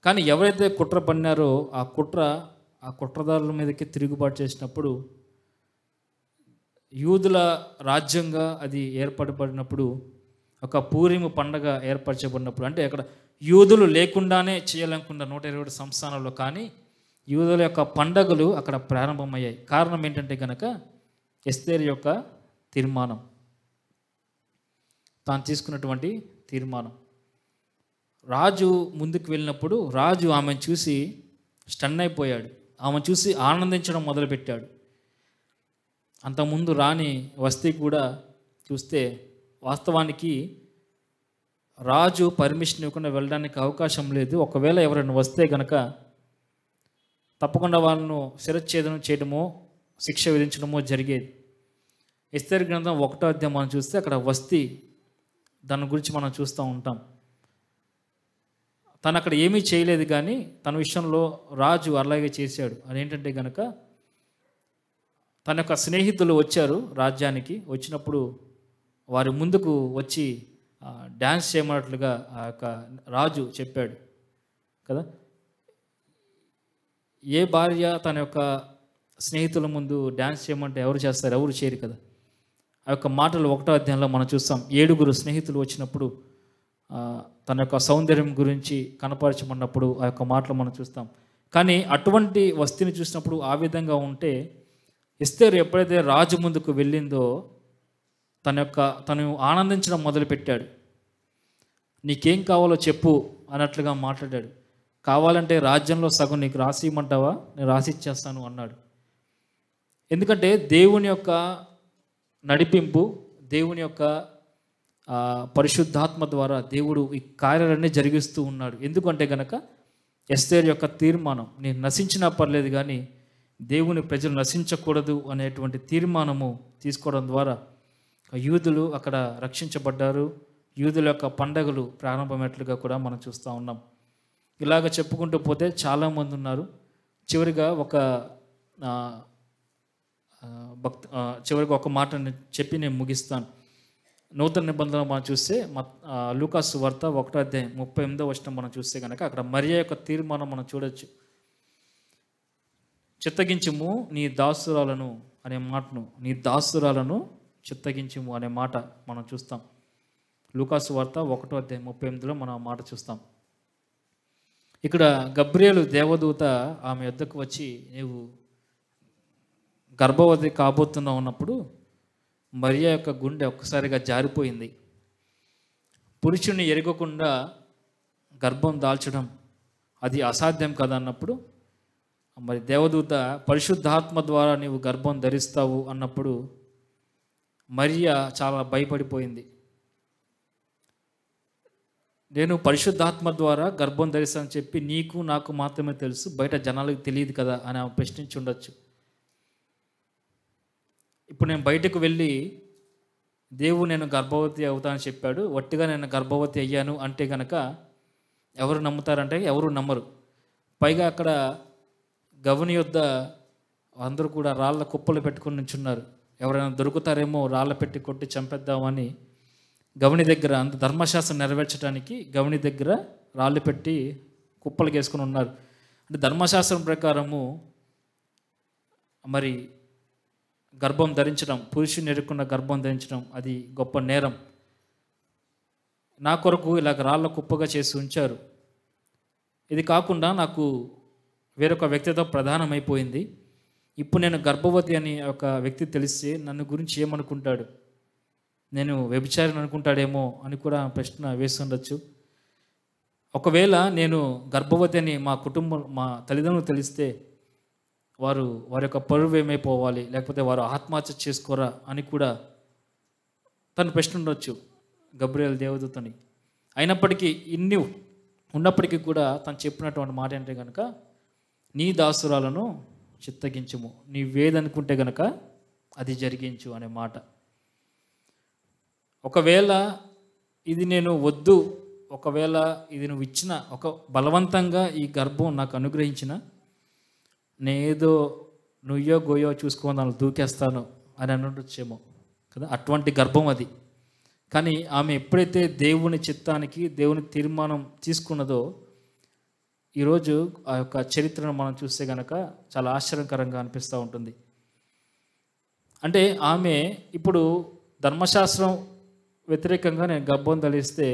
కానీ ఎవరైతే కుట్ర పన్నారో ఆ కుట్రదారుల మీదకి తిరుగుబాటు చేసినప్పుడు, యూదుల రాజ్యంగా అది ఏర్పడబడినప్పుడు, ఒక పూరిము పండగ ఏర్పరచబడినప్పుడు, అంటే అక్కడ యూదులు లేకుండానే చేయాలనుకున్న 127 సంస్థానాల్లో కానీ యూదుల యొక్క పండగలు అక్కడ ప్రారంభమయ్యాయి. కారణం ఏంటంటే కనుక ఎస్తేరు యొక్క తీర్మానం, తాను తీసుకున్నటువంటి తీర్మానం. రాజు ముందుకు వెళ్ళినప్పుడు రాజు ఆమెను చూసి స్టన్ అయిపోయాడు, ఆమె చూసి ఆనందించడం మొదలుపెట్టాడు. అంతకుముందు రాని వస్తీ కూడా చూస్తే వాస్తవానికి రాజు పర్మిషన్ ఇవ్వకుండా వెళ్ళడానికి అవకాశం లేదు. ఒకవేళ ఎవరైనా వస్తే కనుక తప్పకుండా వాళ్ళను శిరచ్ఛేదనం చేయడమో శిక్ష విధించడమో జరిగేది. ఎస్తేరు గ్రంథం 1వ అధ్యాయం మనం చూస్తే అక్కడ వస్తీ, దాని గురించి మనం చూస్తూ ఉంటాం. తను అక్కడ ఏమీ చేయలేదు కానీ తన విషయంలో రాజు అలాగే చేశాడు. అదేంటంటే కనుక తన యొక్క స్నేహితులు వచ్చారు రాజ్యానికి. వచ్చినప్పుడు వారి ముందుకు వచ్చి డ్యాన్స్ చేయమన్నట్లుగా ఆ యొక్క రాజు చెప్పాడు కదా. ఏ భార్య తన యొక్క స్నేహితుల ముందు డ్యాన్స్ చేయమంటే ఎవరు చేస్తారు? ఎవరు చేయరు కదా. ఆ యొక్క మాటలు 1వ అధ్యాయంలో మనం చూస్తాం. 7 స్నేహితులు వచ్చినప్పుడు తన యొక్క సౌందర్యం గురించి కనపరచమన్నప్పుడు ఆ యొక్క మాటలు మనం చూస్తాం. కానీ అటువంటి వస్తువుని చూసినప్పుడు ఆ విధంగా ఉంటే, ఎస్తేరు ఎప్పుడైతే రాజు ముందుకు వెళ్ళిందో తను ఆనందించడం మొదలుపెట్టాడు. నీకేం కావాలో చెప్పు అన్నట్లుగా మాట్లాడాడు. కావాలంటే రాజ్యంలో సగం నీకు రాసి ఇమ్మంటావా? నేను రాసి ఇచ్చేస్తాను అన్నాడు. ఎందుకంటే దేవుని యొక్క నడిపింపు, దేవుని యొక్క పరిశుద్ధాత్మ ద్వారా దేవుడు ఈ కార్యాలన్నీ జరిగిస్తూ ఉన్నాడు. ఎందుకంటే కనుక ఎస్తేరు యొక్క తీర్మానం, నేను నశించినా పర్లేదు కానీ దేవుని ప్రజలు నశించకూడదు అనేటువంటి తీర్మానము తీసుకోవడం ద్వారా యూదులు అక్కడ రక్షించబడ్డారు. యూదుల యొక్క పండగలు ప్రారంభమైనట్లుగా కూడా మనం చూస్తూ ఉన్నాం. ఇలాగ చెప్పుకుంటూ పోతే చాలామంది ఉన్నారు. చివరిగా ఒక మాట చెప్పి నేను ముగిస్తాను. నూతన నిబంధన మనం చూస్తే లూకాసు వార్త 1వ అధ్యాయం 38వ వచనం మనం చూస్తే కనుక అక్కడ మరియ యొక్క తీర్మానం మనం చూడొచ్చు. చిత్తగించుము నీ దాసురాలను అనే మాటను, నీ దాసురాలను చిత్తగించుము అనే మాట మనం చూస్తాం. లూకాసు వార్త 1:38 మనం ఆ మాట చూస్తాం. ఇక్కడ గబ్రియేలు దేవదూత ఆమె యొద్దకు వచ్చి నీవు గర్భవతి కాబోతున్నావు అన్నప్పుడు మరియా యొక్క గుండె ఒక్కసారిగా జారిపోయింది. పురుషుని ఎరగకుండా గర్భం దాల్చడం అది అసాధ్యం కదా అన్నప్పుడు, మరి దేవదూత పరిశుద్ధాత్మ ద్వారా నీవు గర్భం ధరిస్తావు అన్నప్పుడు మరియా చాలా భయపడిపోయింది. నేను పరిశుద్ధాత్మ ద్వారా గర్భం ధరిస్తానని చెప్పి నీకు నాకు మాత్రమే తెలుసు, బయట జనాలకు తెలియదు కదా అని ఆమె ప్రశ్నించి ఉండొచ్చు. ఇప్పుడు నేను బయటకు వెళ్ళి దేవుడు నేను గర్భవతి అవుతానని చెప్పాడు, వట్టిగా నేను గర్భవతి అయ్యాను అంటే కనుక ఎవరు నమ్ముతారంటే ఎవరు నమ్మరు. పైగా అక్కడ గవని యొద్ద అందరూ కూడా రాళ్ళ కుప్పలు పెట్టుకుని నించున్నారు. ఎవరైనా దొరుకుతారేమో రాళ్ళ పెట్టి కొట్టి చంపేద్దామని గవని దగ్గర అంత ధర్మశాస్త్రం నెరవేర్చడానికి గవని దగ్గర రాళ్ళు పెట్టి కుప్పలు వేసుకుని ఉన్నారు. అంటే ధర్మశాస్త్రం ప్రకారము మరి గర్భం ధరించడం, పురుషుని ఎరుకున్న గర్భం ధరించడం అది గొప్ప నేరం. నా కొరకు ఇలాగ రాళ్ళ కుప్పగా చేసి ఉంచారు. ఇది కాకుండా నాకు వేరొక వ్యక్తితో ప్రధానమైపోయింది. ఇప్పుడు నేను గర్భవతి అని ఒక వ్యక్తి తెలిస్తే నన్ను గురించి ఏమనుకుంటాడు, నేను వ్యభిచారిని అనుకుంటాడేమో అని కూడా ప్రశ్న వేస్తుండొచ్చు. ఒకవేళ నేను గర్భవతి అని మా కుటుంబం మా తల్లిదండ్రులు తెలిస్తే వారి యొక్క పరువు ఏమైపోవాలి, లేకపోతే వారు ఆత్మహత్య చేసుకోరా అని కూడా తను ప్రశ్న ఉండొచ్చు గబ్రియేలు దేవదూతని. అయినప్పటికీ ఇన్ని ఉన్నప్పటికీ కూడా తను చెప్పినటువంటి మాట అంటే కనుక నీ దాసురాలను చిత్తగించుము, నీవేదనుకుంటే గనక అది జరిగించు అనే మాట. ఒకవేళ ఇది నేను వద్దు, ఒకవేళ ఇది నువ్వు ఇచ్చిన ఒక బలవంతంగా ఈ గర్భం నాకు అనుగ్రహించిన నేదో నుయ్యో గోయో చూసుకొని దాన్ని దూకేస్తాను అని అనొచ్చేమో కదా, అటువంటి గర్భం అది. కానీ ఆమె ఎప్పుడైతే దేవుని చిత్తానికి దేవుని తీర్మానం తీసుకున్నదో, ఈరోజు ఆ యొక్క చరిత్రను మనం చూస్తే కనుక చాలా ఆశ్చర్యకరంగా అనిపిస్తూ ఉంటుంది. అంటే ఆమె ఇప్పుడు ధర్మశాస్త్రం వ్యతిరేకంగా నేను గర్భం ధరిస్తే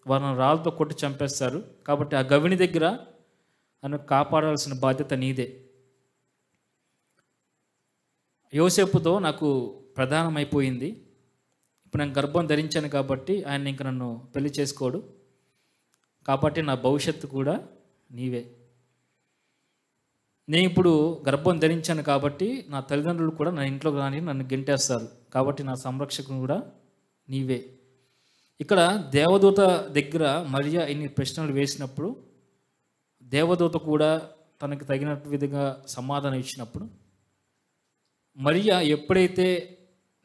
వారిని రాళ్ళతో కొట్టి చంపేస్తారు, కాబట్టి ఆ గవిని దగ్గర నన్ను కాపాడాల్సిన బాధ్యత నీదే. యోసేపుతో నాకు ప్రధానమైపోయింది, ఇప్పుడు నేను గర్భం ధరించాను కాబట్టి ఆయన ఇంక నన్ను పెళ్లి చేసుకోడు, కాబట్టి నా భవిష్యత్తు కూడా నీవే. నేను ఇప్పుడు గర్భం ధరించాను కాబట్టి నా తల్లిదండ్రులు కూడా నా ఇంట్లో కానీ నన్ను గెంటేస్తారు, కాబట్టి నా సంరక్షకుడు కూడా నీవే. ఇక్కడ దేవదూత దగ్గర మరియా ఇన్ని ప్రశ్నలు వేసినప్పుడు దేవదూత కూడా తనకు తగినట్టు విధంగా సమాధానం ఇచ్చినప్పుడు మరియా ఎప్పుడైతే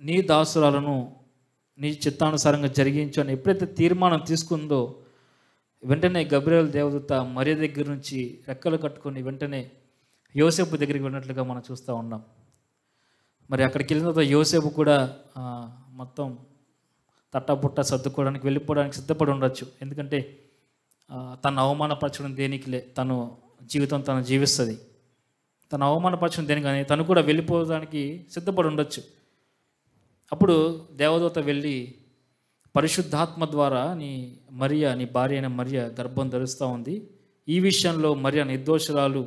నీ దాసురాలను నీ చిత్తానుసారంగా జరిగించు అని ఎప్పుడైతే తీర్మానం తీసుకుందో, వెంటనే గబ్రియేలు దేవదూత మరియ దగ్గర నుంచి రెక్కలు కట్టుకొని వెంటనే యోసేపు దగ్గరికి వెళ్ళినట్లుగా మనం చూస్తూ ఉన్నాం. మరి అక్కడికి వెళ్ళిన తర్వాత యోసేపు కూడా మొత్తం తట్టబుట్ట సర్దుకోవడానికి వెళ్ళిపోవడానికి సిద్ధపడి ఉండొచ్చు. ఎందుకంటే తను అవమానపరచడం దేనికిలే, తను జీవితం తను జీవిస్తుంది, తను అవమానపరచడం దేని కానీ తను కూడా వెళ్ళిపోవడానికి సిద్ధపడి ఉండొచ్చు. అప్పుడు దేవదూత వెళ్ళి పరిశుద్ధాత్మ ద్వారా నీ భార్య అయిన మరియ గర్భం ధరుస్తూ ఉంది, ఈ విషయంలో మరియ నిర్దోషురాలు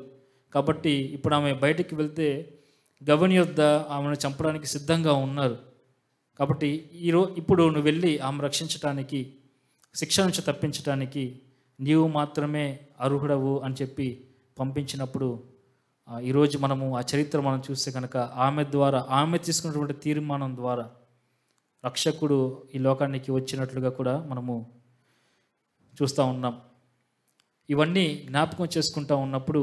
కాబట్టి ఇప్పుడు ఆమె బయటికి వెళ్తే గవని యొద్ద ఆమెను చంపడానికి సిద్ధంగా ఉన్నారు, కాబట్టి ఇప్పుడు నువ్వు వెళ్ళి ఆమె రక్షించడానికి, శిక్ష నుంచి తప్పించడానికి నీవు మాత్రమే అర్హుడవు అని చెప్పి పంపించినప్పుడు ఈరోజు మనము ఆ చరిత్ర మనం చూస్తే కనుక ఆమె తీసుకున్నటువంటి తీర్మానం ద్వారా రక్షకుడు ఈ లోకానికి వచ్చినట్లుగా కూడా మనము చూస్తూ ఉన్నాం. ఇవన్నీ జ్ఞాపకం చేసుకుంటూ ఉన్నప్పుడు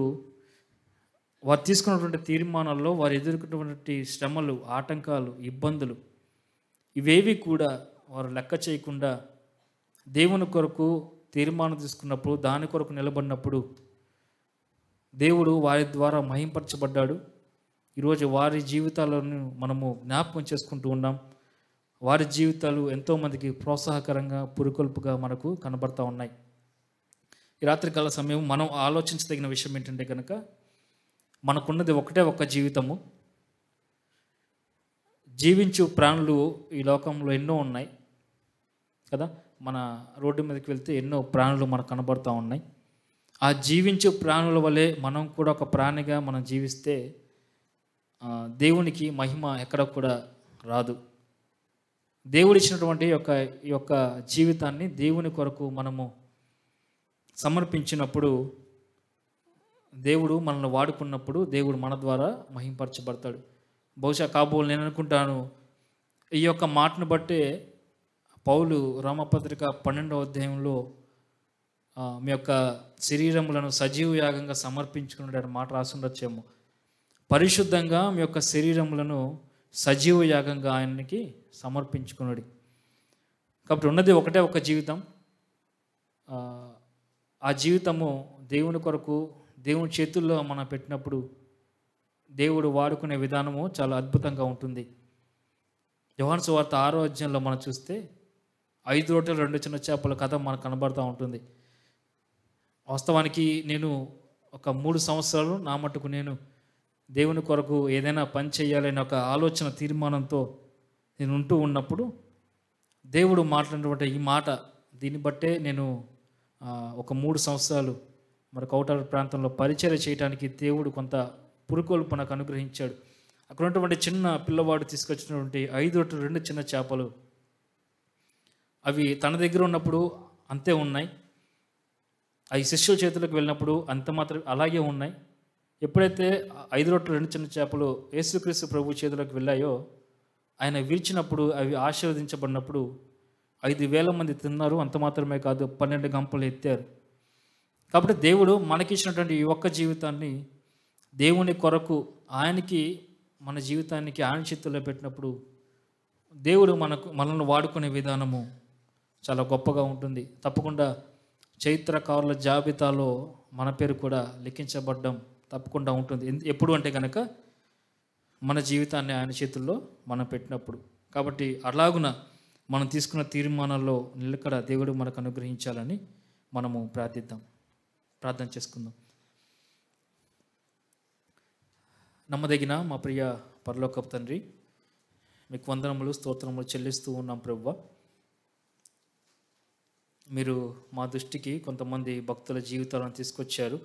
వారు తీసుకున్నటువంటి తీర్మానాల్లో వారు ఎదుర్కొన్నటువంటి శ్రమలు, ఆటంకాలు, ఇబ్బందులు ఇవేవి కూడా వారు లెక్క చేయకుండా దేవుని కొరకు తీర్మానం తీసుకున్నప్పుడు, దాని కొరకు నిలబడినప్పుడు దేవుడు వారి ద్వారా మహింపరచబడ్డాడు. ఈరోజు వారి జీవితాలను మనము జ్ఞాపకం చేసుకుంటూ ఉన్నాం. వారి జీవితాలు ఎంతోమందికి ప్రోత్సాహకరంగా, పురుకొల్పుగా మనకు కనబడతా ఉన్నాయి. ఈ రాత్రికాల సమయం మనం ఆలోచించదగిన విషయం ఏంటంటే కనుక మనకున్నది ఒక్క జీవితము. జీవించు ప్రాణులు ఈ లోకంలో ఎన్నో ఉన్నాయి కదా. మన రోడ్డు మీదకి వెళ్తే ఎన్నో ప్రాణులు మనకు కనబడుతూ ఉన్నాయి. ఆ జీవించు ప్రాణుల వలె మనం కూడా ఒక ప్రాణిగా మనం జీవిస్తే దేవునికి మహిమ ఎక్కడ కూడా రాదు. దేవుడు ఇచ్చినటువంటి ఈ యొక్క జీవితాన్ని దేవుని కొరకు మనము సమర్పించినప్పుడు, దేవుడు మనల్ని వాడుకున్నప్పుడు దేవుడు మన ద్వారా మహింపరచబడతాడు. బహుశా కాబోలు నేను అనుకుంటాను, ఈ యొక్క మాటను బట్టే పౌలు రోమపత్రిక 12వ అధ్యాయంలో మీ యొక్క శరీరములను సజీవ యాగంగా సమర్పించుకునే మాట రాసుండొచ్చేమో. పరిశుద్ధంగా మీ యొక్క శరీరములను సజీవ యాగంగా ఆయనకి సమర్పించుకున్నాడు. కాబట్టి ఉన్నది ఒకటే ఒక జీవితం. ఆ జీవితము దేవుని కొరకు దేవుని చేతుల్లో మనం పెట్టినప్పుడు దేవుడు వాడుకునే విధానము చాలా అద్భుతంగా ఉంటుంది. యోహాను సువార్త 6వ అధ్యాయంలో మనం చూస్తే 5 రొట్టెలు 2 చిన్న చేపల కథ మనకు కనబడుతూ ఉంటుంది. వాస్తవానికి నేను ఒక 3 సంవత్సరాలు నా మట్టుకు నేను దేవుని కొరకు ఏదైనా పని చేయాలనే ఒక ఆలోచన తీర్మానంతో నేను ఉంటూ ఉన్నప్పుడు దేవుడు మాట్లాడినటువంటి ఈ మాట, దీన్ని బట్టే నేను ఒక 3 సంవత్సరాలు మరి కౌటాల ప్రాంతంలో పరిచర్య చేయడానికి దేవుడు కొంత పురుకొల్పు నాకు అనుగ్రహించాడు. అక్కడ ఉన్నటువంటి చిన్న పిల్లవాడు తీసుకొచ్చినటువంటి 5 రొట్టెలు 2 చిన్న చేపలు, అవి తన దగ్గర ఉన్నప్పుడు అంతే ఉన్నాయి. అవి శిష్యుల చేతులకు వెళ్ళినప్పుడు అంత మాత్రం అలాగే ఉన్నాయి. ఎప్పుడైతే 5 రొట్టెలు 2 చిన్న చేపలు యేసుక్రీస్తు ప్రభు చేతులకు వెళ్ళాయో, ఆయన విరిచినప్పుడు అవి ఆశీర్వదించబడినప్పుడు 5,000 మంది తిన్నారు. అంత మాత్రమే కాదు, 12 గంపలు ఎత్తారు. కాబట్టి దేవుడు మనకిచ్చినటువంటి ఈ ఒక్క జీవితాన్ని దేవుని కొరకు ఆయనకి, మన జీవితానికి ఆయన చేతుల్లో పెట్టినప్పుడు దేవుడు మనల్ని వాడుకునే విధానము చాలా గొప్పగా ఉంటుంది. తప్పకుండా చరిత్రకారుల జాబితాలో మన పేరు కూడా లిఖించబడ్డం తప్పకుండా ఉంటుంది. ఎప్పుడు అంటే కనుక మన జీవితాన్ని ఆయన చేతుల్లో మనం పెట్టినప్పుడు. కాబట్టి అలాగున మనం తీసుకున్న తీర్మానాల్లో నిలకడ దేవుడు మనకు అనుగ్రహించాలని మనము ప్రార్థన చేసుకుందాం. నమ్మదగిన మా ప్రియ పరలోకపు తండ్రి, మీకు వందనములు స్తోత్రములు చెల్లిస్తూ ఉన్నాం ప్రభువా. మీరు మా దృష్టికి కొంతమంది భక్తుల జీవితాలను తీసుకొచ్చారు.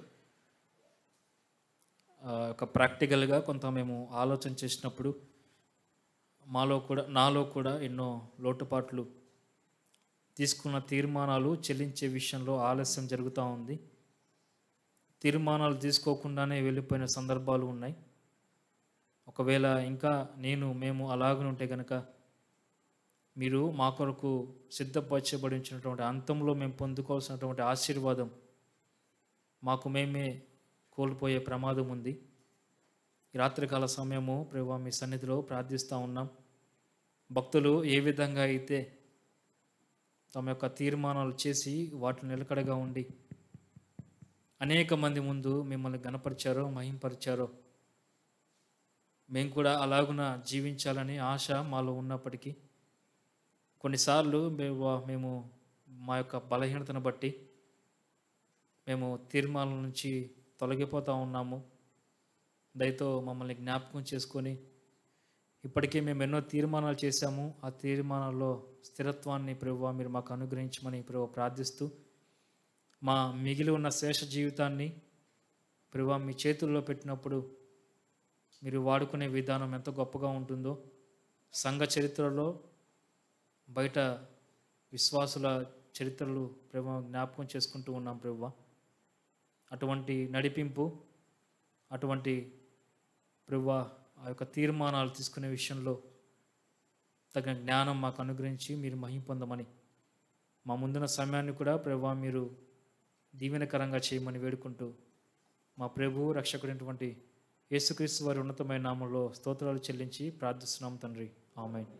ఒక ప్రాక్టికల్గా కొంత మేము ఆలోచన చేసినప్పుడు నాలో కూడా ఎన్నో లోటుపాట్లు, తీసుకున్న తీర్మానాలు చెల్లించే విషయంలో ఆలస్యం జరుగుతూ ఉంది. తీర్మానాలు తీసుకోకుండానే వెళ్ళిపోయిన సందర్భాలు ఉన్నాయి. ఒకవేళ ఇంకా మేము అలాగనే ఉంటే కనుక మీరు మా కొరకు సిద్ధపరచబడించినటువంటి అంతంలో మేము పొందుకోవాల్సినటువంటి ఆశీర్వాదం మాకు మేమే కోల్పోయే ప్రమాదం ఉంది. ఈ రాత్రికాల సమయము ప్రభువా మీ సన్నిధిలో ప్రార్థిస్తూ ఉన్నాం. భక్తులు ఏ విధంగా అయితే తమ యొక్క తీర్మానాలు చేసి వాటిని నిలకడగా ఉండి అనేక మంది ముందు మిమ్మల్ని గణపరిచారో మహింపరిచారో, మేము కూడా అలాగున జీవించాలని ఆశ మాలో ఉన్నప్పటికీ కొన్నిసార్లు మేము మా యొక్క బలహీనతను బట్టి మేము తీర్మానాల నుంచి తొలగిపోతూ ఉన్నాము. దయతో మమ్మల్ని జ్ఞాపకం చేసుకొని, ఇప్పటికే మేము ఎన్నో తీర్మానాలు చేశాము, ఆ తీర్మానాల్లో స్థిరత్వాన్ని ప్రభువా మీరు మాకు అనుగ్రహించమని ప్రభువా ప్రార్థిస్తూ, మా మిగిలి ఉన్న శేష జీవితాన్ని ప్రభువా మీ చేతుల్లో పెట్టినప్పుడు మీరు వాడుకునే విధానం ఎంత గొప్పగా ఉంటుందో, సంఘ చరిత్రలో బయట విశ్వాసుల చరిత్రలు ప్రభువా జ్ఞాపకం చేసుకుంటూ ఉన్నాం ప్రభువా. అటువంటి నడిపింపు, అటువంటి ప్రభువా ఆ యొక్క తీర్మానాలు తీసుకునే విషయంలో తగిన జ్ఞానం మాకు అనుగ్రహించి మీరు మహిమ పొందమని, మా ముందున్న సమయాన్ని కూడా ప్రభువా మీరు దీవెనకరంగా చేయమని వేడుకుంటూ, మా ప్రభువు రక్షకుడైనటువంటి యేసుక్రీస్తు వారి ఉన్నతమైన నామంలో స్తోత్రాలు చెల్లించి ప్రార్థిస్తున్నాం తండ్రి. ఆమేన్.